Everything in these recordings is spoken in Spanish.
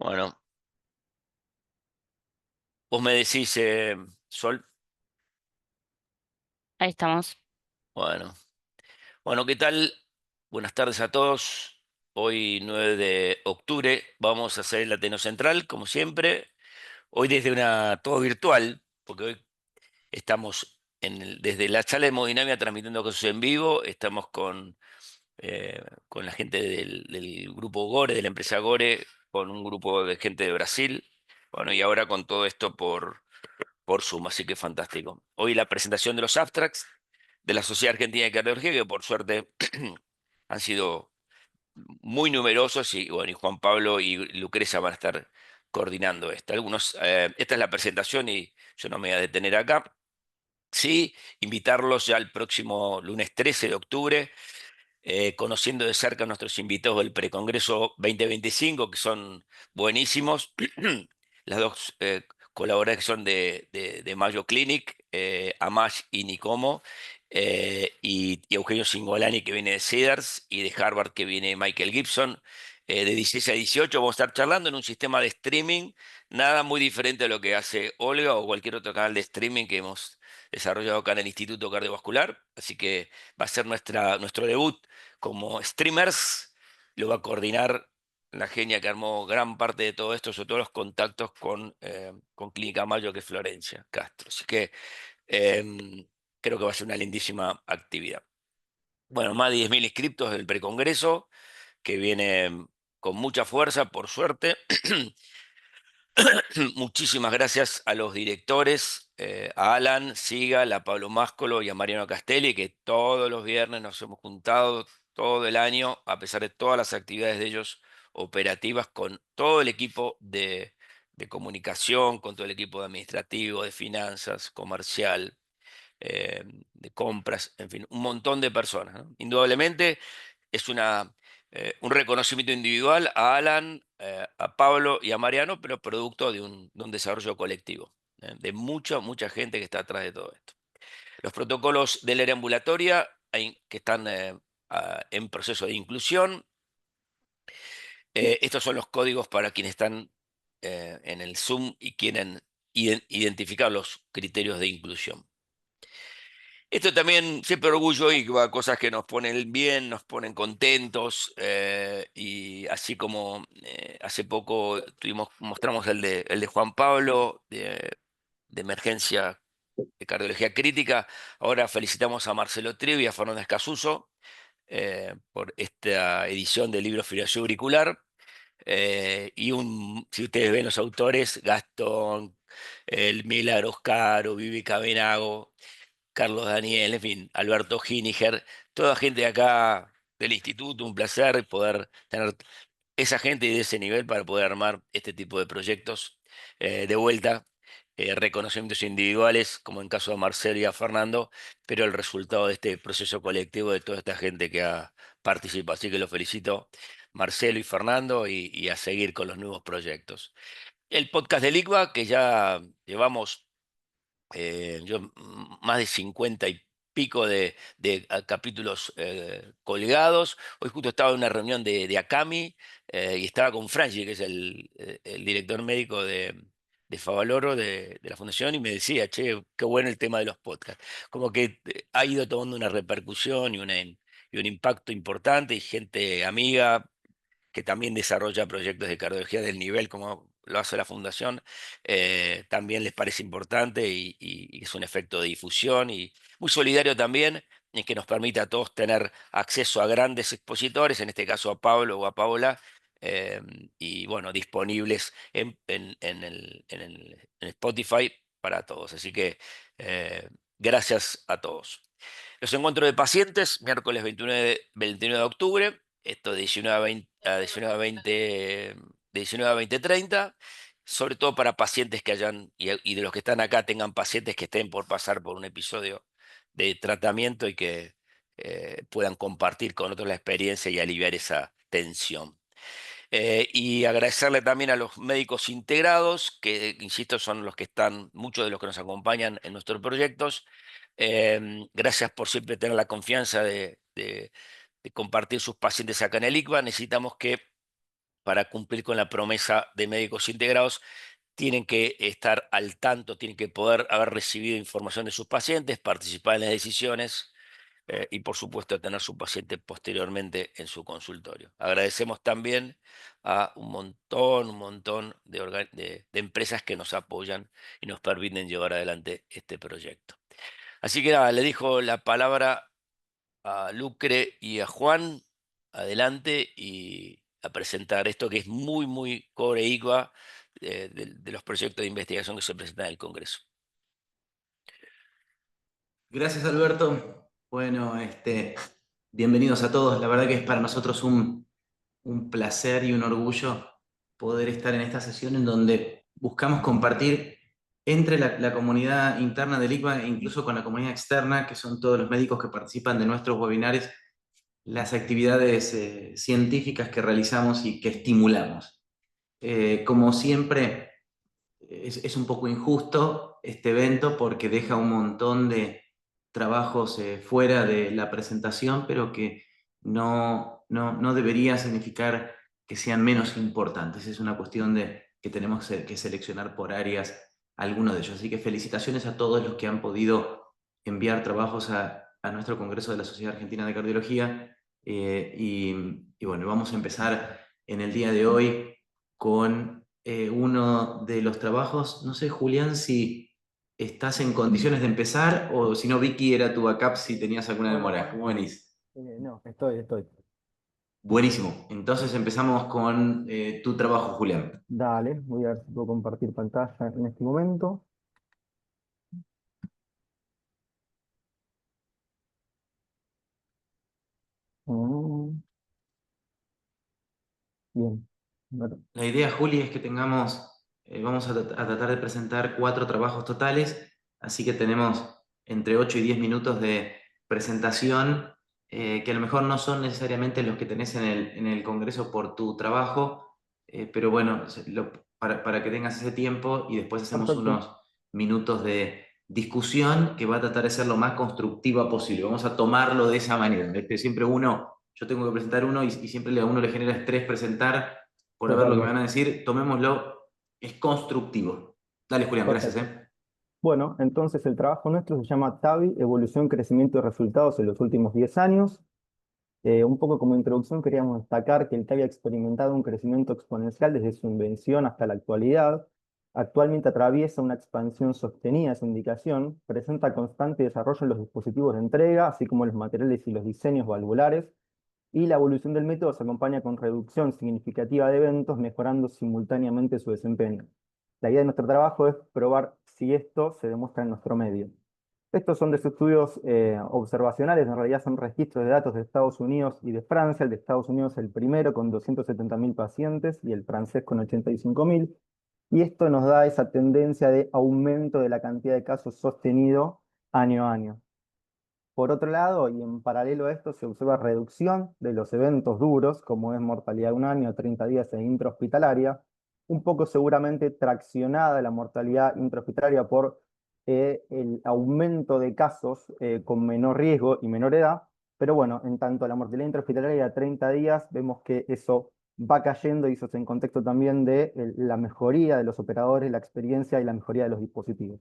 Bueno, vos me decís, Sol. Ahí estamos. Bueno, bueno, ¿qué tal? Buenas tardes a todos. Hoy 9 de octubre vamos a hacer el Latino Central, como siempre. Hoy desde todo virtual, porque hoy estamos desde la sala de Hemodinamia transmitiendo cosas en vivo. Estamos con la gente del grupo Gore, de la empresa Gore, con un grupo de gente de Brasil. Bueno, y ahora con todo esto por Zoom, así que fantástico. Hoy la presentación de los abstracts de la Sociedad Argentina de Cardiología, que por suerte han sido muy numerosos y, bueno, y Juan Pablo y Lucrecia van a estar coordinando esto. Esta es la presentación y yo no me voy a detener acá. Sí, invitarlos ya el próximo lunes 13 de octubre, conociendo de cerca a nuestros invitados del Precongreso 2025, que son buenísimos. Las dos colaboradoras que son de Mayo Clinic, Amash y Nicomo, y Eugenio Singolani, que viene de Cedars, y de Harvard, que viene Michael Gibson. De 16 a 18 vamos a estar charlando en un sistema de streaming, nada muy diferente a lo que hace Olga o cualquier otro canal de streaming que hemos desarrollado acá en el Instituto Cardiovascular. Así que va a ser nuestro debut como streamers. Lo va a coordinar la genia que armó gran parte de todo esto, sobre todo los contactos con Clínica Mayo, que es Florencia Castro. Así que creo que va a ser una lindísima actividad. Bueno, más de 10.000 inscriptos del precongreso, que viene con mucha fuerza, por suerte. Muchísimas gracias a los directores, a Alan Sigal, a Pablo Máscolo y a Mariano Castelli, que todos los viernes nos hemos juntado todo el año, a pesar de todas las actividades de ellos operativas, con todo el equipo de comunicación, con todo el equipo administrativo, de finanzas, comercial, de compras, en fin, un montón de personas, ¿no? Indudablemente es un reconocimiento individual a Alan, a Pablo y a Mariano, pero producto de un desarrollo colectivo, de mucha gente que está atrás de todo esto. Los protocolos del área ambulatoria que están en proceso de inclusión. Estos son los códigos para quienes están en el Zoom y quieren identificar los criterios de inclusión. Esto también, siempre orgullo y cosas que nos ponen bien, nos ponen contentos, y así como hace poco mostramos el de Juan Pablo, de emergencia de cardiología crítica. Ahora felicitamos a Marcelo Trivi y a Fernández Casuso por esta edición del libro Fibrilación Auricular. Si ustedes ven los autores, Gastón, el Milagros Caro, Vivi Cabenago, Carlos Daniel, en fin, Alberto Giniger, toda gente de acá del instituto. Un placer poder tener esa gente y de ese nivel para poder armar este tipo de proyectos. De vuelta, reconocimientos individuales, como en caso de Marcelo y a Fernando, pero el resultado de este proceso colectivo de toda esta gente que ha participado. Así que los felicito, Marcelo y Fernando, y a seguir con los nuevos proyectos. El podcast del ICBA, que ya llevamos más de 50 y pico de capítulos colgados. Hoy justo estaba en una reunión de ACAMI, y estaba con Franchi, que es el director médico de Favaloro, de la fundación, y me decía, che, qué bueno el tema de los podcasts. Como que ha ido tomando una repercusión y un impacto importante, y gente amiga que también desarrolla proyectos de cardiología del nivel como lo hace la Fundación, también les parece importante, y es un efecto de difusión y muy solidario también, en que nos permite a todos tener acceso a grandes expositores, en este caso a Pablo o a Paola, eh, y bueno, disponibles en Spotify para todos. Así que gracias a todos. Los encuentros de pacientes, miércoles 29 de octubre, esto de 19 a 20, de 19 a 20:30, sobre todo para pacientes que hayan, y de los que están acá, tengan pacientes que estén por pasar por un episodio de tratamiento y que puedan compartir con otros la experiencia y aliviar esa tensión. Y agradecerle también a los médicos integrados, que, insisto, son los que están, muchos de los que nos acompañan en nuestros proyectos. Gracias por siempre tener la confianza de compartir sus pacientes acá en el ICBA. Necesitamos que para cumplir con la promesa de médicos integrados, tienen que estar al tanto, tienen que poder haber recibido información de sus pacientes, participar en las decisiones y, por supuesto, tener su paciente posteriormente en su consultorio. Agradecemos también a un montón de empresas que nos apoyan y nos permiten llevar adelante este proyecto. Así que nada, le dejo la palabra a Lucre y a Juan, adelante y a presentar esto que es muy, muy core IGUA de los proyectos de investigación que se presentan en el Congreso. Gracias, Alberto. Bueno, bienvenidos a todos. La verdad que es para nosotros un placer y un orgullo poder estar en esta sesión en donde buscamos compartir entre la comunidad interna del ICBA e incluso con la comunidad externa, que son todos los médicos que participan de nuestros webinares, las actividades científicas que realizamos y que estimulamos. Como siempre, es un poco injusto este evento porque deja un montón de trabajos fuera de la presentación, pero que no debería significar que sean menos importantes. Es una cuestión de que tenemos que seleccionar por áreas algunos de ellos. Así que felicitaciones a todos los que han podido enviar trabajos a nuestro Congreso de la Sociedad Argentina de Cardiología. Y bueno, vamos a empezar en el día de hoy con uno de los trabajos. No sé, Julián, si estás en condiciones de empezar o si no, Vicky era tu backup si tenías alguna Hola demora. Juan. ¿Cómo venís? No, estoy. Buenísimo. Entonces empezamos con tu trabajo, Julián. Dale, voy a ver si puedo compartir pantalla en este momento. Mm, Bien. Bueno, La idea, Juli, es que vamos a tratar de presentar 4 trabajos totales, así que tenemos entre 8 y 10 minutos de presentación, que a lo mejor no son necesariamente los que tenés en el Congreso por tu trabajo, pero bueno, para que tengas ese tiempo y después hacemos perfecto. unos minutos de discusión que va a tratar de ser lo más constructiva posible. Vamos a tomarlo de esa manera. Siempre yo tengo que presentar uno y siempre a uno le genera estrés presentar por ver lo que me van Totalmente. a decir, tomémoslo, es constructivo. Dale, Julián, gracias, Perfecto. ¿eh? Bueno, entonces el trabajo nuestro se llama TAVI, Evolución, Crecimiento y Resultados en los últimos 10 años. Un poco como introducción queríamos destacar que el TAVI ha experimentado un crecimiento exponencial desde su invención hasta la actualidad. Actualmente atraviesa una expansión sostenida de su indicación, presenta constante desarrollo en los dispositivos de entrega, así como en los materiales y los diseños valvulares, y la evolución del método se acompaña con reducción significativa de eventos, mejorando simultáneamente su desempeño. La idea de nuestro trabajo es probar si esto se demuestra en nuestro medio. Estos son de estudios observacionales, en realidad son registros de datos de Estados Unidos y de Francia. El de Estados Unidos el primero con 270.000 pacientes y el francés con 85.000. Y esto nos da esa tendencia de aumento de la cantidad de casos sostenido año a año. Por otro lado, y en paralelo a esto, se observa reducción de los eventos duros, como es mortalidad de un año, 30 días e intrahospitalaria, un poco seguramente traccionada la mortalidad intrahospitalaria por el aumento de casos con menor riesgo y menor edad, pero bueno, en tanto la mortalidad intrahospitalaria a 30 días, vemos que eso va cayendo y eso es en contexto también de la mejoría de los operadores, la experiencia y la mejoría de los dispositivos.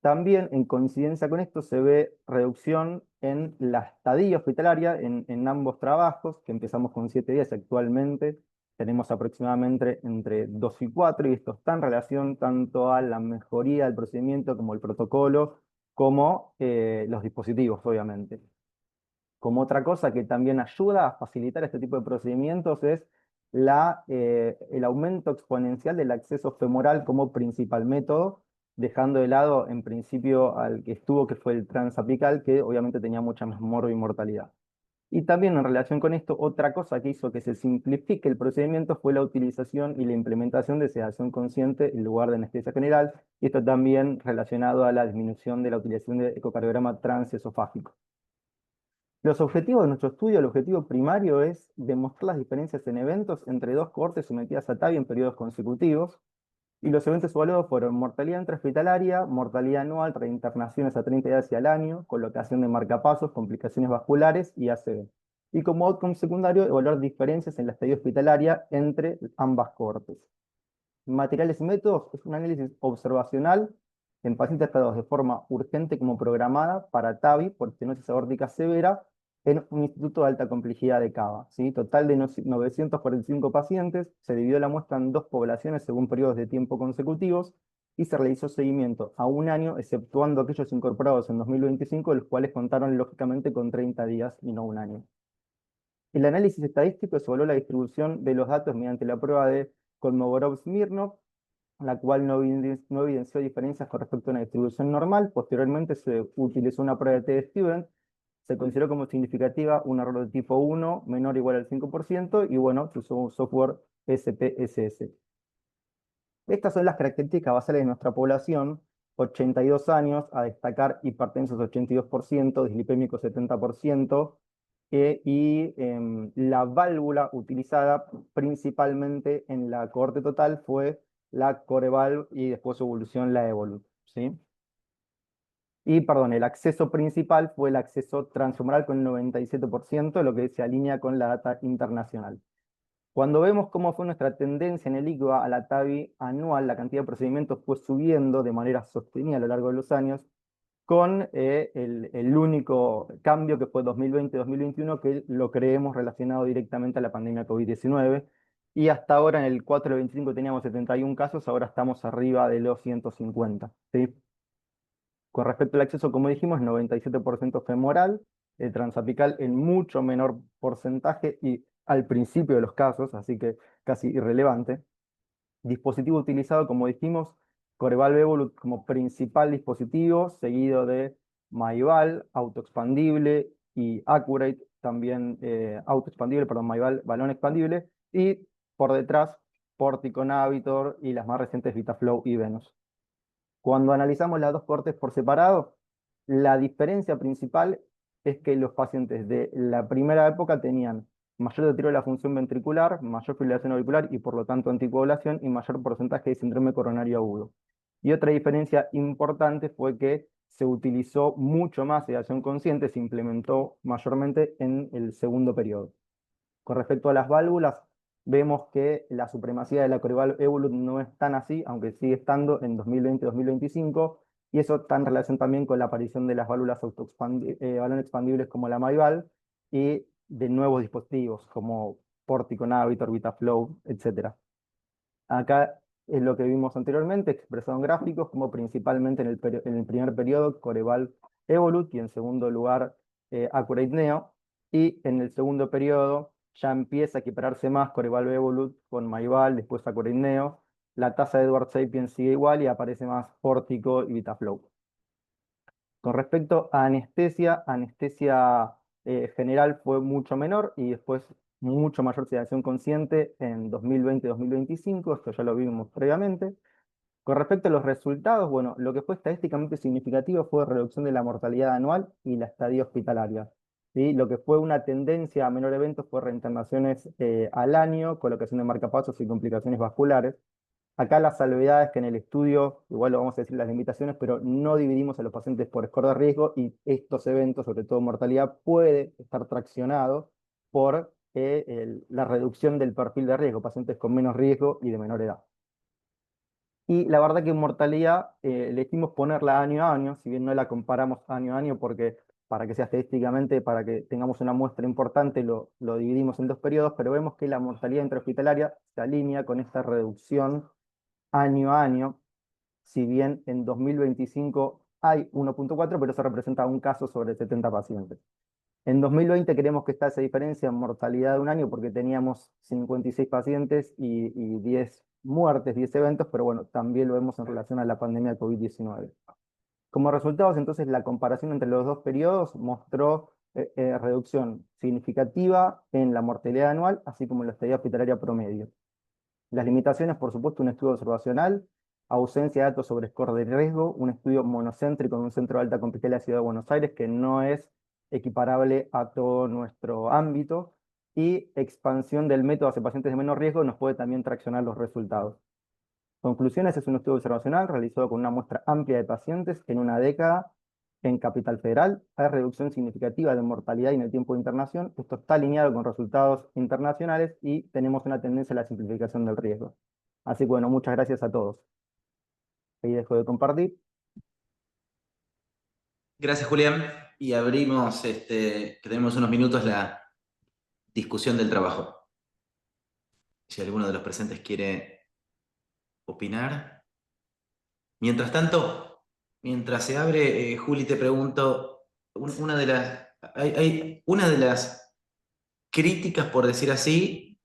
También, en coincidencia con esto, se ve reducción en la estadía hospitalaria en ambos trabajos, que empezamos con 7 días, actualmente tenemos aproximadamente entre 2 y 4, y esto está en relación tanto a la mejoría del procedimiento como el protocolo, como los dispositivos, obviamente. Como otra cosa que también ayuda a facilitar este tipo de procedimientos es el aumento exponencial del acceso femoral como principal método, dejando de lado en principio al que estuvo, que fue el transapical, que obviamente tenía mucha más morbo y mortalidad. Y también en relación con esto, otra cosa que hizo que se simplifique el procedimiento fue la utilización y la implementación de sedación consciente en lugar de anestesia general, y esto también relacionado a la disminución de la utilización de ecocardiograma transesofágico. Los objetivos de nuestro estudio, el objetivo primario es demostrar las diferencias en eventos entre dos cohortes sometidas a TAVI en periodos consecutivos, y los eventos evaluados fueron mortalidad intrahospitalaria, mortalidad anual, reinternaciones a 30 días y al año, colocación de marcapasos, complicaciones vasculares y ACV. y como outcome secundario, evaluar diferencias en la estadía hospitalaria entre ambas cohortes. Materiales y métodos es un análisis observacional en pacientes tratados de forma urgente como programada para TAVI por estenosis aórtica severa en un instituto de alta complejidad de Cava, ¿sí? Total de 945 pacientes, se dividió la muestra en dos poblaciones según periodos de tiempo consecutivos y se realizó seguimiento a un año, exceptuando aquellos incorporados en 2025, los cuales contaron lógicamente con 30 días y no un año. El análisis estadístico evaluó la distribución de los datos mediante la prueba de Kolmogorov-Smirnov, la cual no evidenció diferencias con respecto a una distribución normal. Posteriormente se utilizó una prueba de t-student, se consideró como significativa un error de tipo 1 menor o igual al 5%, y bueno, se usó un software SPSS. Estas son las características basales de nuestra población: 82 años, a destacar hipertensos 82%, dislipémicos 70%, la válvula utilizada principalmente en la cohorte total fue la Corevalve y después su evolución la Evolut, ¿sí? Y, perdón, el acceso principal fue el acceso transhumoral con el 97%, lo que se alinea con la data internacional. Cuando vemos cómo fue nuestra tendencia en el ICVA a la TAVI anual, la cantidad de procedimientos fue subiendo de manera sostenida a lo largo de los años, con el único cambio que fue 2020-2021, que lo creemos relacionado directamente a la pandemia COVID-19. Y hasta ahora, en el 4 de 25 teníamos 71 casos, ahora estamos arriba de los 150, ¿sí? Con respecto al acceso, como dijimos, 97% femoral, el transapical en mucho menor porcentaje y al principio de los casos, así que casi irrelevante. Dispositivo utilizado, como dijimos, Coreval Evolut como principal dispositivo, seguido de MyVal, autoexpandible, y Accurate, también autoexpandible, perdón, MyVal, balón expandible, y por detrás, Portico Navitor y las más recientes VitaFlow y Venus. Cuando analizamos las dos cohortes por separado, la diferencia principal es que los pacientes de la primera época tenían mayor deterioro de la función ventricular, mayor fibrilación auricular y por lo tanto anticoagulación, y mayor porcentaje de síndrome coronario agudo. Y otra diferencia importante fue que se utilizó mucho más sedación consciente, se implementó mayormente en el segundo periodo. Con respecto a las válvulas, vemos que la supremacía de la Coreval Evolut no es tan así, aunque sigue estando en 2020-2025, y eso está en relación también con la aparición de las válvulas balón expandibles como la MyVal y de nuevos dispositivos como Portico Navitor, VitaFlow, etc. Acá es lo que vimos anteriormente, expresado en gráficos, como principalmente en el primer periodo Coreval Evolut y en segundo lugar Accurate Neo, y en el segundo periodo ya empieza a equipararse más Coreval Evolut con MyVal, después Accurate Neo, la tasa de Edward Sapien sigue igual y aparece más Portico y VitaFlow. Con respecto a anestesia general fue mucho menor y después mucho mayor sedación consciente en 2020-2025, esto ya lo vimos previamente. Con respecto a los resultados, bueno, lo que fue estadísticamente significativo fue reducción de la mortalidad anual y la estadía hospitalaria, ¿sí? Lo que fue una tendencia a menor evento fue reinternaciones al año, colocación de marcapasos y complicaciones vasculares. Acá la salvedad es que en el estudio, igual lo vamos a decir las limitaciones, pero no dividimos a los pacientes por score de riesgo, y estos eventos, sobre todo mortalidad, puede estar traccionado por la reducción del perfil de riesgo, pacientes con menos riesgo y de menor edad. Y la verdad que en mortalidad elegimos ponerla año a año, si bien no la comparamos año a año, porque para que sea estadísticamente, para que tengamos una muestra importante, lo dividimos en dos periodos, pero vemos que la mortalidad intrahospitalaria se alinea con esta reducción año a año, si bien en 2025 hay 1.4, pero eso representa un caso sobre 70 pacientes. En 2020 creemos que está esa diferencia en mortalidad de un año porque teníamos 56 pacientes y 10 muertes, 10 eventos, pero bueno, también lo vemos en relación a la pandemia de COVID-19. Como resultados, entonces, la comparación entre los dos periodos mostró reducción significativa en la mortalidad anual, así como en la estadía hospitalaria promedio. Las limitaciones, por supuesto, un estudio observacional, ausencia de datos sobre score de riesgo, un estudio monocéntrico en un centro de alta complejidad de la Ciudad de Buenos Aires que no es equiparable a todo nuestro ámbito, y expansión del método hacia pacientes de menor riesgo nos puede también traccionar los resultados. Conclusiones: es un estudio observacional realizado con una muestra amplia de pacientes en una década, En Capital Federal hay reducción significativa de mortalidad y en el tiempo de internación. Esto está alineado con resultados internacionales y tenemos una tendencia a la simplificación del riesgo. Así que bueno, muchas gracias a todos. Ahí dejo de compartir. Gracias, Julián. Y abrimos, que tenemos unos minutos, la discusión del trabajo. Si alguno de los presentes quiere opinar. Mientras tanto, mientras se abre, Juli, te pregunto, una de una de las críticas, por decir así,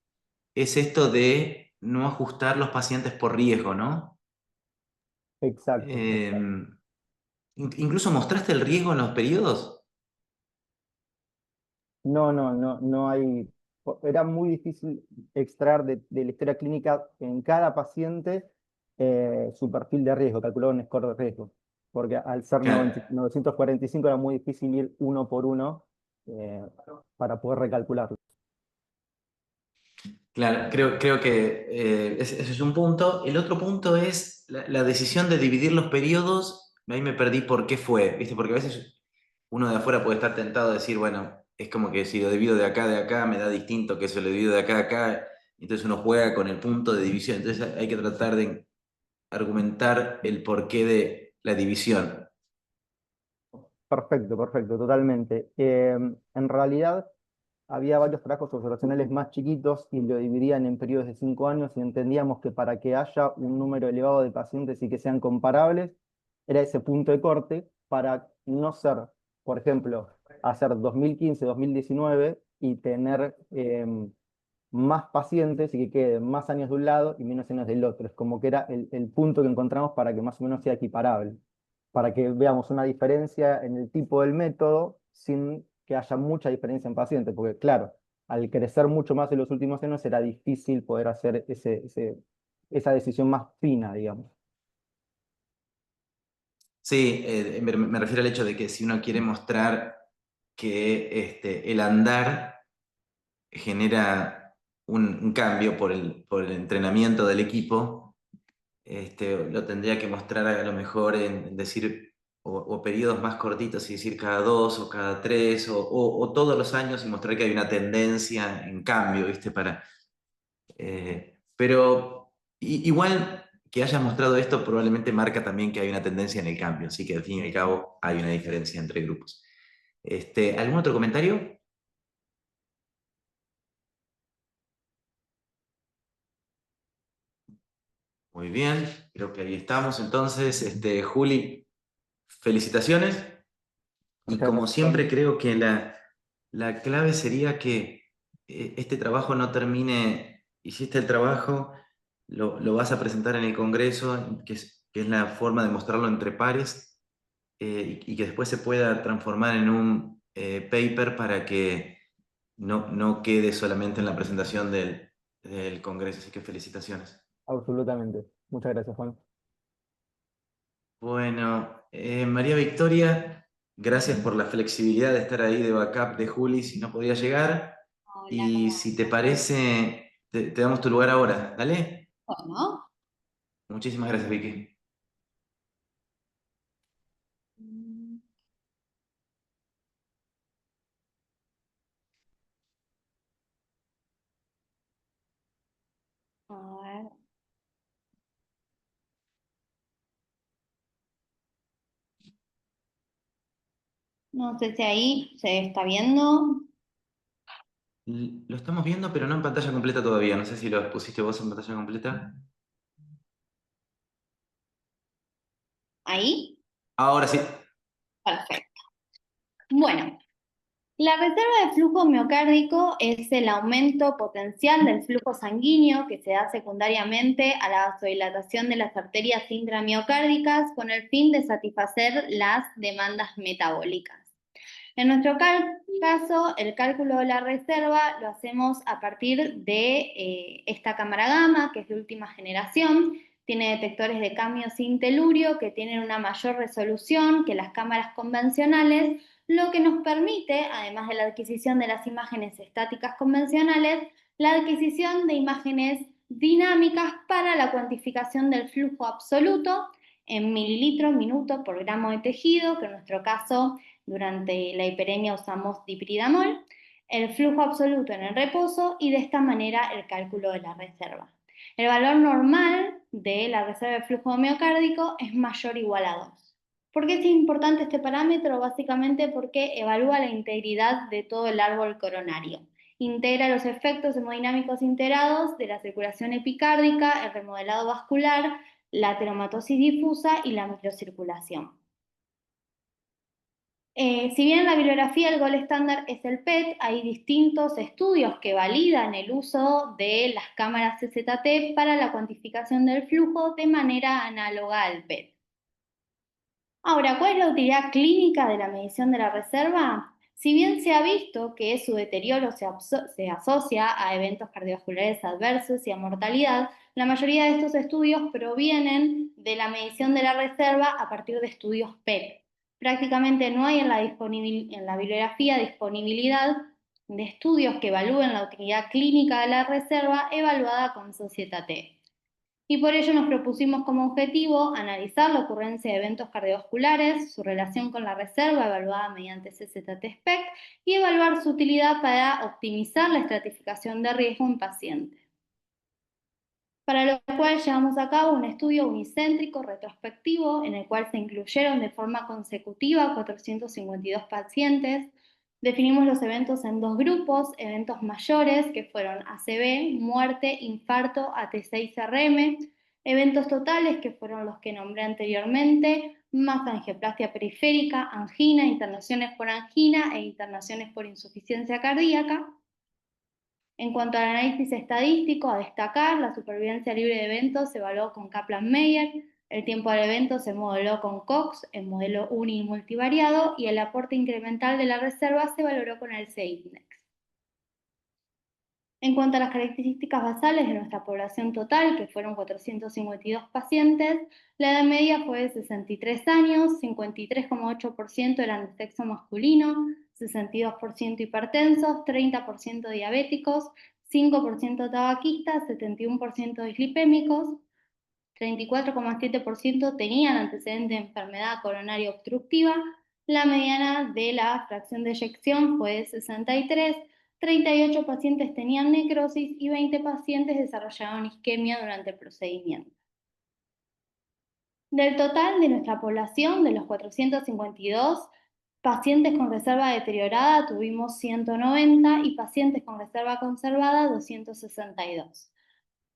es esto de no ajustar los pacientes por riesgo, ¿no? Exacto, Eh, exacto. Incluso mostraste el riesgo en los periodos. No hay. Era muy difícil extraer de la historia clínica en cada paciente su perfil de riesgo, calcular un score de riesgo. Porque al ser Claro. 945 era muy difícil ir uno por uno eh, para poder recalcularlo. Claro, creo que ese es un punto. El otro punto es la decisión de dividir los periodos. Ahí me perdí por qué fue, ¿viste? Porque a veces uno de afuera puede estar tentado a decir, bueno, es como que si lo divido de acá, me da distinto que si lo divido de acá a acá. Entonces uno juega con el punto de división. Entonces hay que tratar de argumentar el porqué de la división. Perfecto, perfecto, totalmente. En realidad había varios trabajos observacionales más chiquitos y lo dividían en periodos de 5 años y entendíamos que para que haya un número elevado de pacientes y que sean comparables, era ese punto de corte para no ser, por ejemplo, hacer 2015-2019 y tener más pacientes y que queden más años de un lado y menos años del otro. Es como que era el punto que encontramos para que más o menos sea equiparable, para que veamos una diferencia en el tipo del método sin que haya mucha diferencia en pacientes, porque claro, al crecer mucho más en los últimos años era difícil poder hacer esa decisión más fina, digamos. Sí, me refiero al hecho de que si uno quiere mostrar que el andar genera un cambio por el entrenamiento del equipo, lo tendría que mostrar a lo mejor en decir, o periodos más cortitos y decir cada 2 o cada 3 o todos los años y mostrar que hay una tendencia en cambio, ¿viste? Pero igual que hayas mostrado esto probablemente marca también que hay una tendencia en el cambio, así que al fin y al cabo hay una diferencia entre grupos. ¿Algún otro comentario? Muy bien, creo que ahí estamos. Entonces, Juli, felicitaciones. Y Muchas como gracias, Juan. siempre, creo que la clave sería que este trabajo no termine, hiciste el trabajo, lo vas a presentar en el Congreso, que es la forma de mostrarlo entre pares, y que después se pueda transformar en un paper para que no quede solamente en la presentación del Congreso. Así que felicitaciones. Absolutamente. Muchas gracias, Juan. Bueno, María Victoria, gracias por la flexibilidad de estar ahí de backup de Juli si no podía llegar. Hola, Y ¿cómo si te andan? parece, te damos tu lugar ahora. Dale. Bueno, Muchísimas gracias, Vicky. mm, a ver, no sé si ahí se está viendo. Lo estamos viendo, pero no en pantalla completa todavía. No sé si lo pusiste vos en pantalla completa. Ahí, Ahora sí. perfecto. Bueno, la reserva de flujo miocárdico es el aumento potencial del flujo sanguíneo que se da secundariamente a la vasodilatación de las arterias intramiocárdicas con el fin de satisfacer las demandas metabólicas. En nuestro caso, el cálculo de la reserva lo hacemos a partir de esta cámara gamma, que es de última generación. Tiene detectores de cambio sin telurio que tienen una mayor resolución que las cámaras convencionales, lo que nos permite, además de la adquisición de las imágenes estáticas convencionales, la adquisición de imágenes dinámicas para la cuantificación del flujo absoluto en mililitros minuto por gramo de tejido, que en nuestro caso durante la hiperemia usamos dipridamol, el flujo absoluto en el reposo y de esta manera el cálculo de la reserva. El valor normal de la reserva de flujo miocárdico es mayor o igual a 2. ¿Por qué es importante este parámetro? Básicamente porque evalúa la integridad de todo el árbol coronario. Integra los efectos hemodinámicos integrados de la circulación epicárdica, el remodelado vascular, la ateromatosis difusa y la microcirculación. Si bien en la bibliografía el gold estándar es el PET, hay distintos estudios que validan el uso de las cámaras CZT para la cuantificación del flujo de manera análoga al PET. Ahora, ¿cuál es la utilidad clínica de la medición de la reserva? Si bien se ha visto que su deterioro se asocia a eventos cardiovasculares adversos y a mortalidad, la mayoría de estos estudios provienen de la medición de la reserva a partir de estudios PET. Prácticamente no hay en la bibliografía disponibilidad de estudios que evalúen la utilidad clínica de la reserva evaluada con Societate. Y por ello nos propusimos como objetivo analizar la ocurrencia de eventos cardiovasculares, su relación con la reserva evaluada mediante CZT-SPECT y evaluar su utilidad para optimizar la estratificación de riesgo en pacientes. Para lo cual llevamos a cabo un estudio unicéntrico retrospectivo en el cual se incluyeron de forma consecutiva 452 pacientes. Definimos los eventos en dos grupos, eventos mayores que fueron ACV, muerte, infarto, AT6RM, eventos totales que fueron los que nombré anteriormente, más angioplastia periférica, angina, internaciones por angina e internaciones por insuficiencia cardíaca. En cuanto al análisis estadístico, a destacar, la supervivencia libre de eventos se evaluó con Kaplan-Meier, el tiempo del evento se modeló con Cox, el modelo uni y multivariado, y el aporte incremental de la reserva se valoró con el C-index. En cuanto a las características basales de nuestra población total, que fueron 452 pacientes, la edad media fue de 63 años, 53,8% eran de sexo masculino, 62% hipertensos, 30% diabéticos, 5% tabaquistas, 71% dislipémicos, 34,7% tenían antecedentes de enfermedad coronaria obstructiva, la mediana de la fracción de eyección fue de 63, 38 pacientes tenían necrosis y 20 pacientes desarrollaron isquemia durante el procedimiento. Del total de nuestra población, de los 452 pacientes con reserva deteriorada, tuvimos 190 y pacientes con reserva conservada, 262.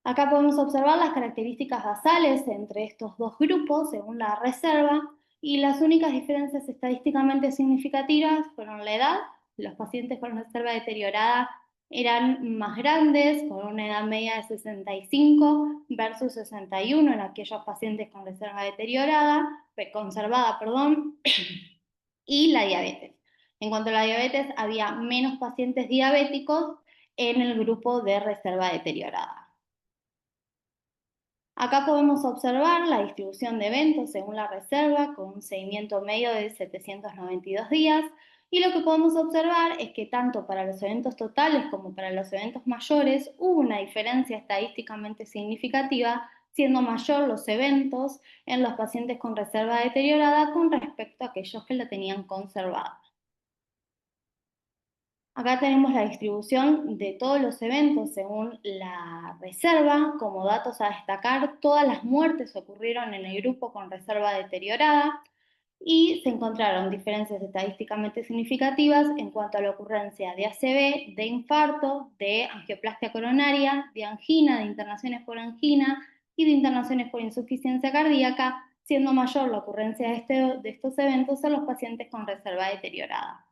Acá podemos observar las características basales entre estos dos grupos según la reserva y las únicas diferencias estadísticamente significativas fueron la edad. Los pacientes con reserva deteriorada eran más grandes, con una edad media de 65 versus 61 en aquellos pacientes con reserva conservada, y la diabetes. En cuanto a la diabetes, había menos pacientes diabéticos en el grupo de reserva deteriorada. Acá podemos observar la distribución de eventos según la reserva con un seguimiento medio de 792 días y lo que podemos observar es que tanto para los eventos totales como para los eventos mayores hubo una diferencia estadísticamente significativa, siendo mayor los eventos en los pacientes con reserva deteriorada con respecto a aquellos que la tenían conservada. Acá tenemos la distribución de todos los eventos según la reserva. Como datos a destacar, todas las muertes ocurrieron en el grupo con reserva deteriorada y se encontraron diferencias estadísticamente significativas en cuanto a la ocurrencia de ACV, de infarto, de angioplastia coronaria, de angina, de internaciones por angina y de internaciones por insuficiencia cardíaca, siendo mayor la ocurrencia de estos eventos en los pacientes con reserva deteriorada.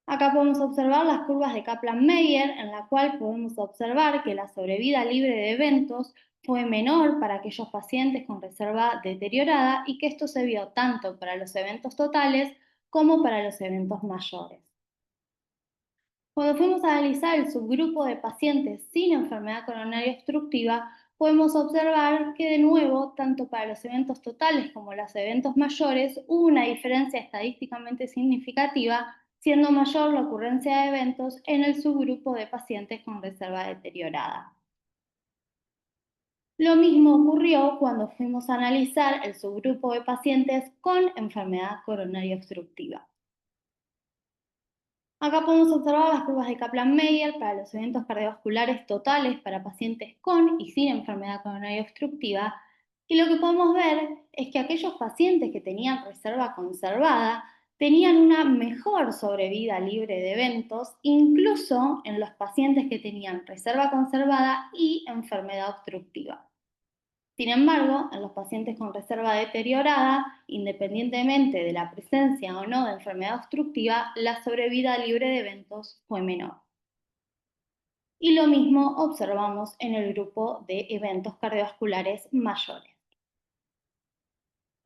Acá podemos observar las curvas de Kaplan-Meier, en la cual podemos observar que la sobrevida libre de eventos fue menor para aquellos pacientes con reserva deteriorada y que esto se vio tanto para los eventos totales como para los eventos mayores. Cuando fuimos a analizar el subgrupo de pacientes sin enfermedad coronaria obstructiva, podemos observar que de nuevo, tanto para los eventos totales como los eventos mayores, hubo una diferencia estadísticamente significativa, siendo mayor la ocurrencia de eventos en el subgrupo de pacientes con reserva deteriorada. Lo mismo ocurrió cuando fuimos a analizar el subgrupo de pacientes con enfermedad coronaria obstructiva. Acá podemos observar las curvas de Kaplan-Meier para los eventos cardiovasculares totales para pacientes con y sin enfermedad coronaria obstructiva, y lo que podemos ver es que aquellos pacientes que tenían reserva conservada tenían una mejor sobrevida libre de eventos, incluso en los pacientes que tenían reserva conservada y enfermedad obstructiva. Sin embargo, en los pacientes con reserva deteriorada, independientemente de la presencia o no de enfermedad obstructiva, la sobrevida libre de eventos fue menor. Y lo mismo observamos en el grupo de eventos cardiovasculares mayores.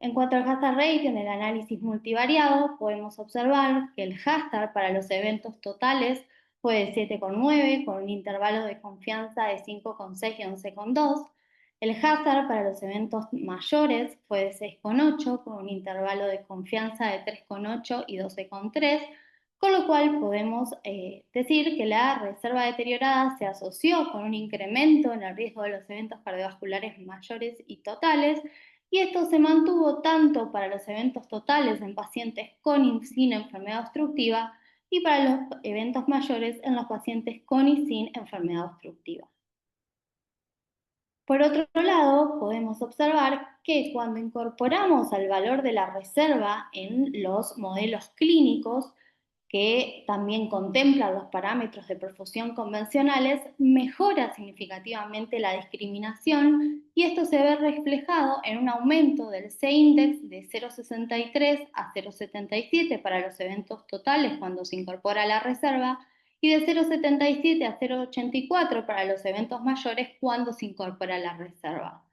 En cuanto al hazard rate, en el análisis multivariado, podemos observar que el hazard para los eventos totales fue de 7,9, con un intervalo de confianza de 5,6 y 11,2. El hazard para los eventos mayores fue de 6,8, con un intervalo de confianza de 3,8 y 12,3, con lo cual podemos decir que la reserva deteriorada se asoció con un incremento en el riesgo de los eventos cardiovasculares mayores y totales, y esto se mantuvo tanto para los eventos totales en pacientes con y sin enfermedad obstructiva y para los eventos mayores en los pacientes con y sin enfermedad obstructiva. Por otro lado, podemos observar que cuando incorporamos al valor de la reserva en los modelos clínicos, que también contemplan los parámetros de perfusión convencionales, mejora significativamente la discriminación, y esto se ve reflejado en un aumento del C-index de 0,63 a 0,77 para los eventos totales cuando se incorpora la reserva, y de 0,77 a 0,84 para los eventos mayores cuando se incorpora la reserva.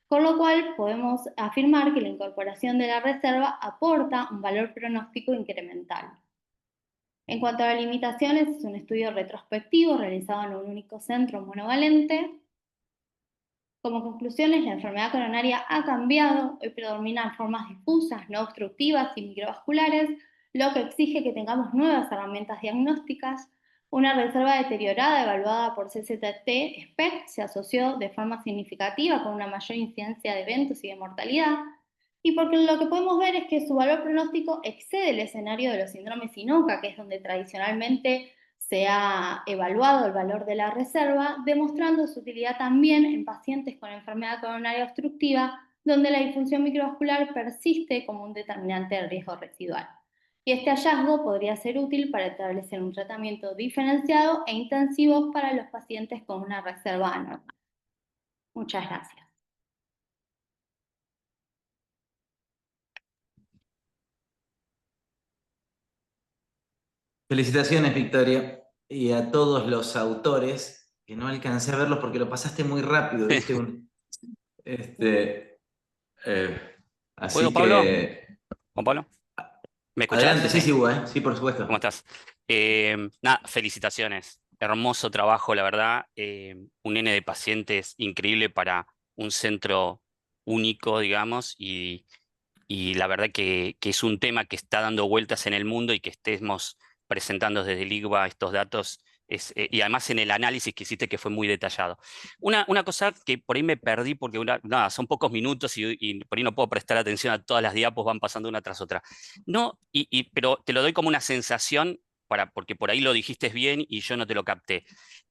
Con lo cual podemos afirmar que la incorporación de la reserva aporta un valor pronóstico incremental. En cuanto a las limitaciones, es un estudio retrospectivo realizado en un único centro monovalente. Como conclusiones, la enfermedad coronaria ha cambiado, hoy predominan formas difusas, no obstructivas y microvasculares, lo que exige que tengamos nuevas herramientas diagnósticas. Una reserva deteriorada evaluada por CZT-SPECT se asoció de forma significativa con una mayor incidencia de eventos y de mortalidad, y porque lo que podemos ver es que su valor pronóstico excede el escenario de los síndromes INOCA, que es donde tradicionalmente se ha evaluado el valor de la reserva, demostrando su utilidad también en pacientes con enfermedad coronaria obstructiva, donde la disfunción microvascular persiste como un determinante del riesgo residual. Y este hallazgo podría ser útil para establecer un tratamiento diferenciado e intensivo para los pacientes con una reserva anormal. Muchas gracias. Felicitaciones, Victoria, y a todos los autores, que no alcancé a verlos porque lo pasaste muy rápido, ¿viste? Este, eh, ¿Puedo, así Pablo? que, ¿Juan Pablo? ¿Me escuchás? adelante, sí, sí, sí, por ¿Cómo supuesto. estás? Nada, felicitaciones. Hermoso trabajo, la verdad. Un N de pacientes increíble para un centro único, digamos, y la verdad que es un tema que está dando vueltas en el mundo y que estemos presentando desde el IGBA estos datos, y además en el análisis que hiciste que fue muy detallado. Una cosa que por ahí me perdí porque nada, son pocos minutos y por ahí no puedo prestar atención a todas las diapos, van pasando una tras otra. No, pero te lo doy como una sensación, porque por ahí lo dijiste bien y yo no te lo capté.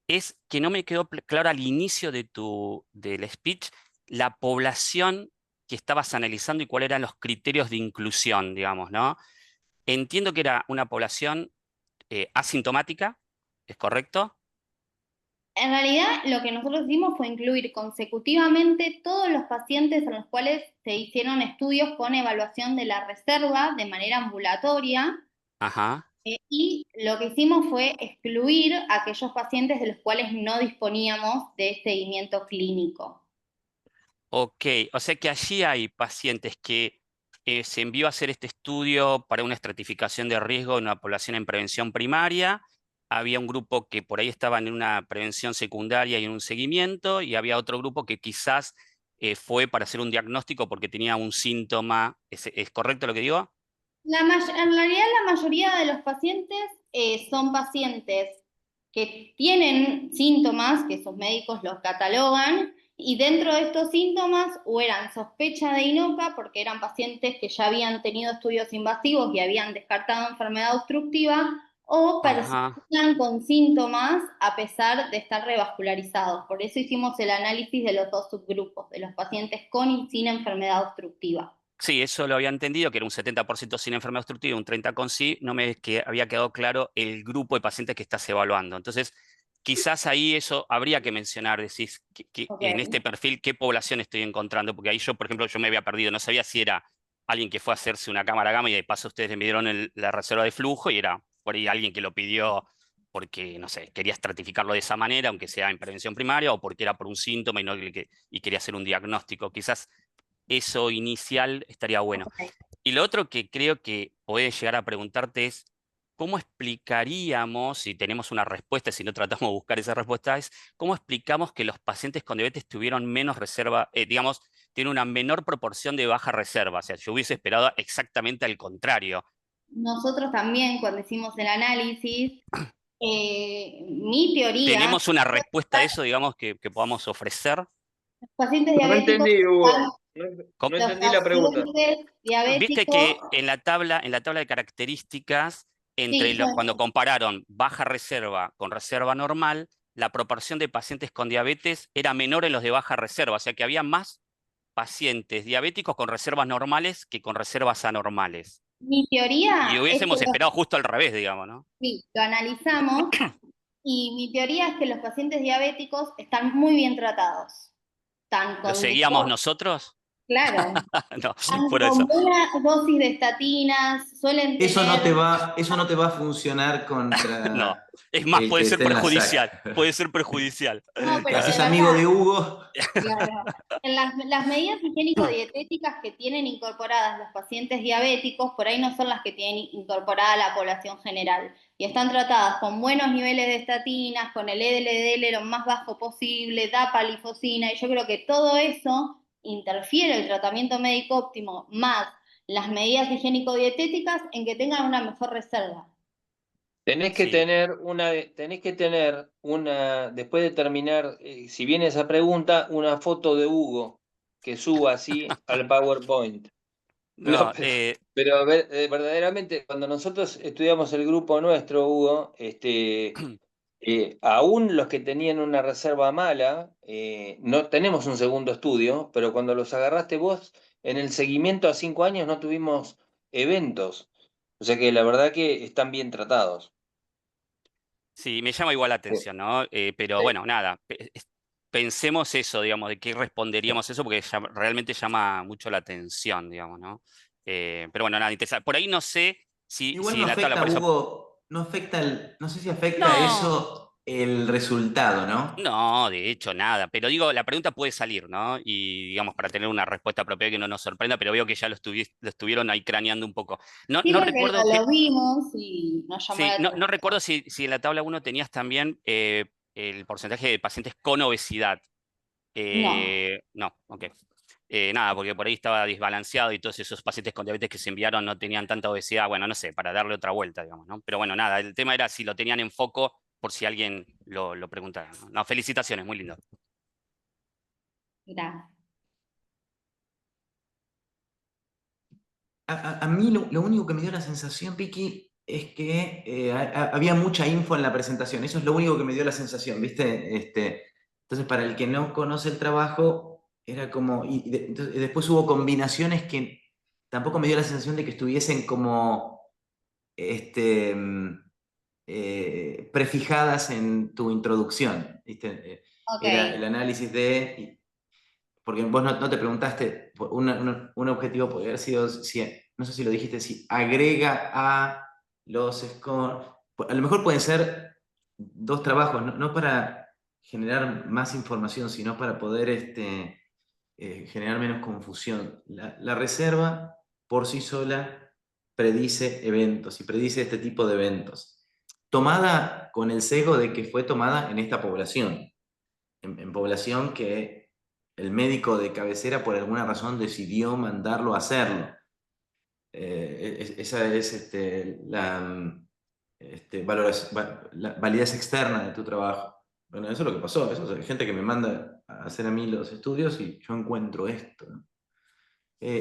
Es que no me quedó claro al inicio del speech la población que estabas analizando y cuáles eran los criterios de inclusión, digamos, ¿no? Entiendo que era una población asintomática, ¿es correcto? En realidad, lo que nosotros hicimos fue incluir consecutivamente todos los pacientes en los cuales se hicieron estudios con evaluación de la reserva de manera ambulatoria, Ajá. y lo que hicimos fue excluir a aquellos pacientes de los cuales no disponíamos de seguimiento clínico. Ok, o sea que allí hay pacientes que se envió a hacer este estudio para una estratificación de riesgo en una población en prevención primaria. Había un grupo que por ahí estaban en una prevención secundaria y en un seguimiento, y había otro grupo que quizás fue para hacer un diagnóstico porque tenía un síntoma. ¿Es correcto lo que digo? En realidad, la mayoría de los pacientes son pacientes que tienen síntomas, que sus médicos los catalogan, Y dentro de estos síntomas o eran sospecha de INOCA, porque eran pacientes que ya habían tenido estudios invasivos y habían descartado enfermedad obstructiva, o Ajá. persistían con síntomas a pesar de estar revascularizados. Por eso hicimos el análisis de los dos subgrupos, de los pacientes con y sin enfermedad obstructiva. Sí, eso lo había entendido, que era un 70% sin enfermedad obstructiva y un 30% con sí. No me había quedado claro el grupo de pacientes que estás evaluando. Entonces, quizás ahí eso habría que mencionar, decís, que Ok. en este perfil, qué población estoy encontrando, porque ahí yo, por ejemplo, yo me había perdido, no sabía si era alguien que fue a hacerse una cámara gamma y de paso ustedes le midieron la reserva de flujo y era por ahí alguien que lo pidió porque, no sé, quería estratificarlo de esa manera, aunque sea en prevención primaria, o porque era por un síntoma y, no, y quería hacer un diagnóstico. Quizás eso inicial estaría bueno. Ok. Y lo otro que creo que podés llegar a preguntarte es, ¿cómo explicaríamos, si tenemos una respuesta, si no tratamos de buscar esa respuesta, es cómo explicamos que los pacientes con diabetes tuvieron menos reserva, digamos, tienen una menor proporción de baja reserva? O sea, yo hubiese esperado exactamente al contrario. Nosotros también, cuando hicimos el análisis, mi teoría, ¿Tenemos una respuesta a eso, digamos, que podamos ofrecer? los pacientes No diabéticos entendí, están, Hugo. ¿Cómo? No los entendí la pregunta. pacientes Viste diabéticos, que en la tabla de características, sí, cuando compararon baja reserva con reserva normal, la proporción de pacientes con diabetes era menor en los de baja reserva, o sea que había más pacientes diabéticos con reservas normales que con reservas anormales. mi Y teoría es que hubiésemos esperado justo al revés, digamos, ¿no? sí, lo analizamos y mi teoría es que los pacientes diabéticos están muy bien tratados. Están ¿Lo con, seguíamos nosotros? claro, No, están por con eso. buena dosis de estatinas, suelen tener, Eso no te va a funcionar No, contra es más, el puede que ser está en la perjudicial, SAC. puede ser perjudicial. no, Te pero de haces amigo verdad, de Hugo. claro. En las medidas higiénico-dietéticas que tienen incorporadas los pacientes diabéticos, por ahí no son las que tienen incorporada la población general. Y están tratadas con buenos niveles de estatinas, con el LDL lo más bajo posible, da palifosina, y yo creo que todo eso interfiere el tratamiento médico óptimo, más las medidas higiénico-dietéticas en que tengan una mejor reserva. Sí. Tenés que tener una, después de terminar, si viene esa pregunta, una foto de Hugo que suba así al PowerPoint. No, No, pero verdaderamente, cuando nosotros estudiamos el grupo nuestro, Hugo, aún los que tenían una reserva mala, no tenemos un segundo estudio, pero cuando los agarraste vos, en el seguimiento a 5 años no tuvimos eventos. O sea que la verdad que están bien tratados. sí, me llama igual la Sí, atención, ¿no? Pero sí. bueno, nada, pensemos eso, digamos, de qué responderíamos eso, porque realmente llama mucho la atención, digamos, ¿no? Pero bueno, nada, interesante. Por ahí no sé Igual si no en la tabla, afecta, por eso. Hugo, no afecta no sé si afecta No, eso el resultado, ¿no? no, de hecho, nada. Pero digo, la pregunta puede salir, ¿no? Y digamos, para tener una respuesta propia que no nos sorprenda, pero veo que ya lo estuvieron ahí craneando un poco. No, Sí, no porque recuerdo lo vimos y nos llamó la sí, no atención. recuerdo si en la tabla uno tenías también el porcentaje de pacientes con obesidad. No. No, ok. Nada, porque por ahí estaba desbalanceado y todos esos pacientes con diabetes que se enviaron no tenían tanta obesidad. Bueno, no sé, para darle otra vuelta, digamos, ¿no? Pero bueno, nada, el tema era si lo tenían en foco por si alguien lo preguntara, ¿no? No, felicitaciones, muy lindo. Gracias. A mí lo único que me dio la sensación, Vicky, es que había mucha info en la presentación. Eso es lo único que me dio la sensación, ¿viste? Entonces, para el que no conoce el trabajo, era como... entonces, después hubo combinaciones que tampoco me dio la sensación de que estuviesen como este, prefijadas en tu introducción, ¿viste? Ok. Era el análisis de... Porque vos no te preguntaste, un objetivo podría haber sido, si, no sé si lo dijiste, si agrega a los scores. A lo mejor pueden ser dos trabajos, no para generar más información, sino para poder generar menos confusión. La reserva por sí sola predice eventos y predice este tipo de eventos. Tomada con el sesgo de que fue tomada en esta población, en población que el médico de cabecera por alguna razón decidió mandarlo a hacerlo. Esa es la validez externa de tu trabajo. Bueno, eso es lo que pasó. Eso es gente que me manda a hacer a mí los estudios y yo encuentro esto, ¿no?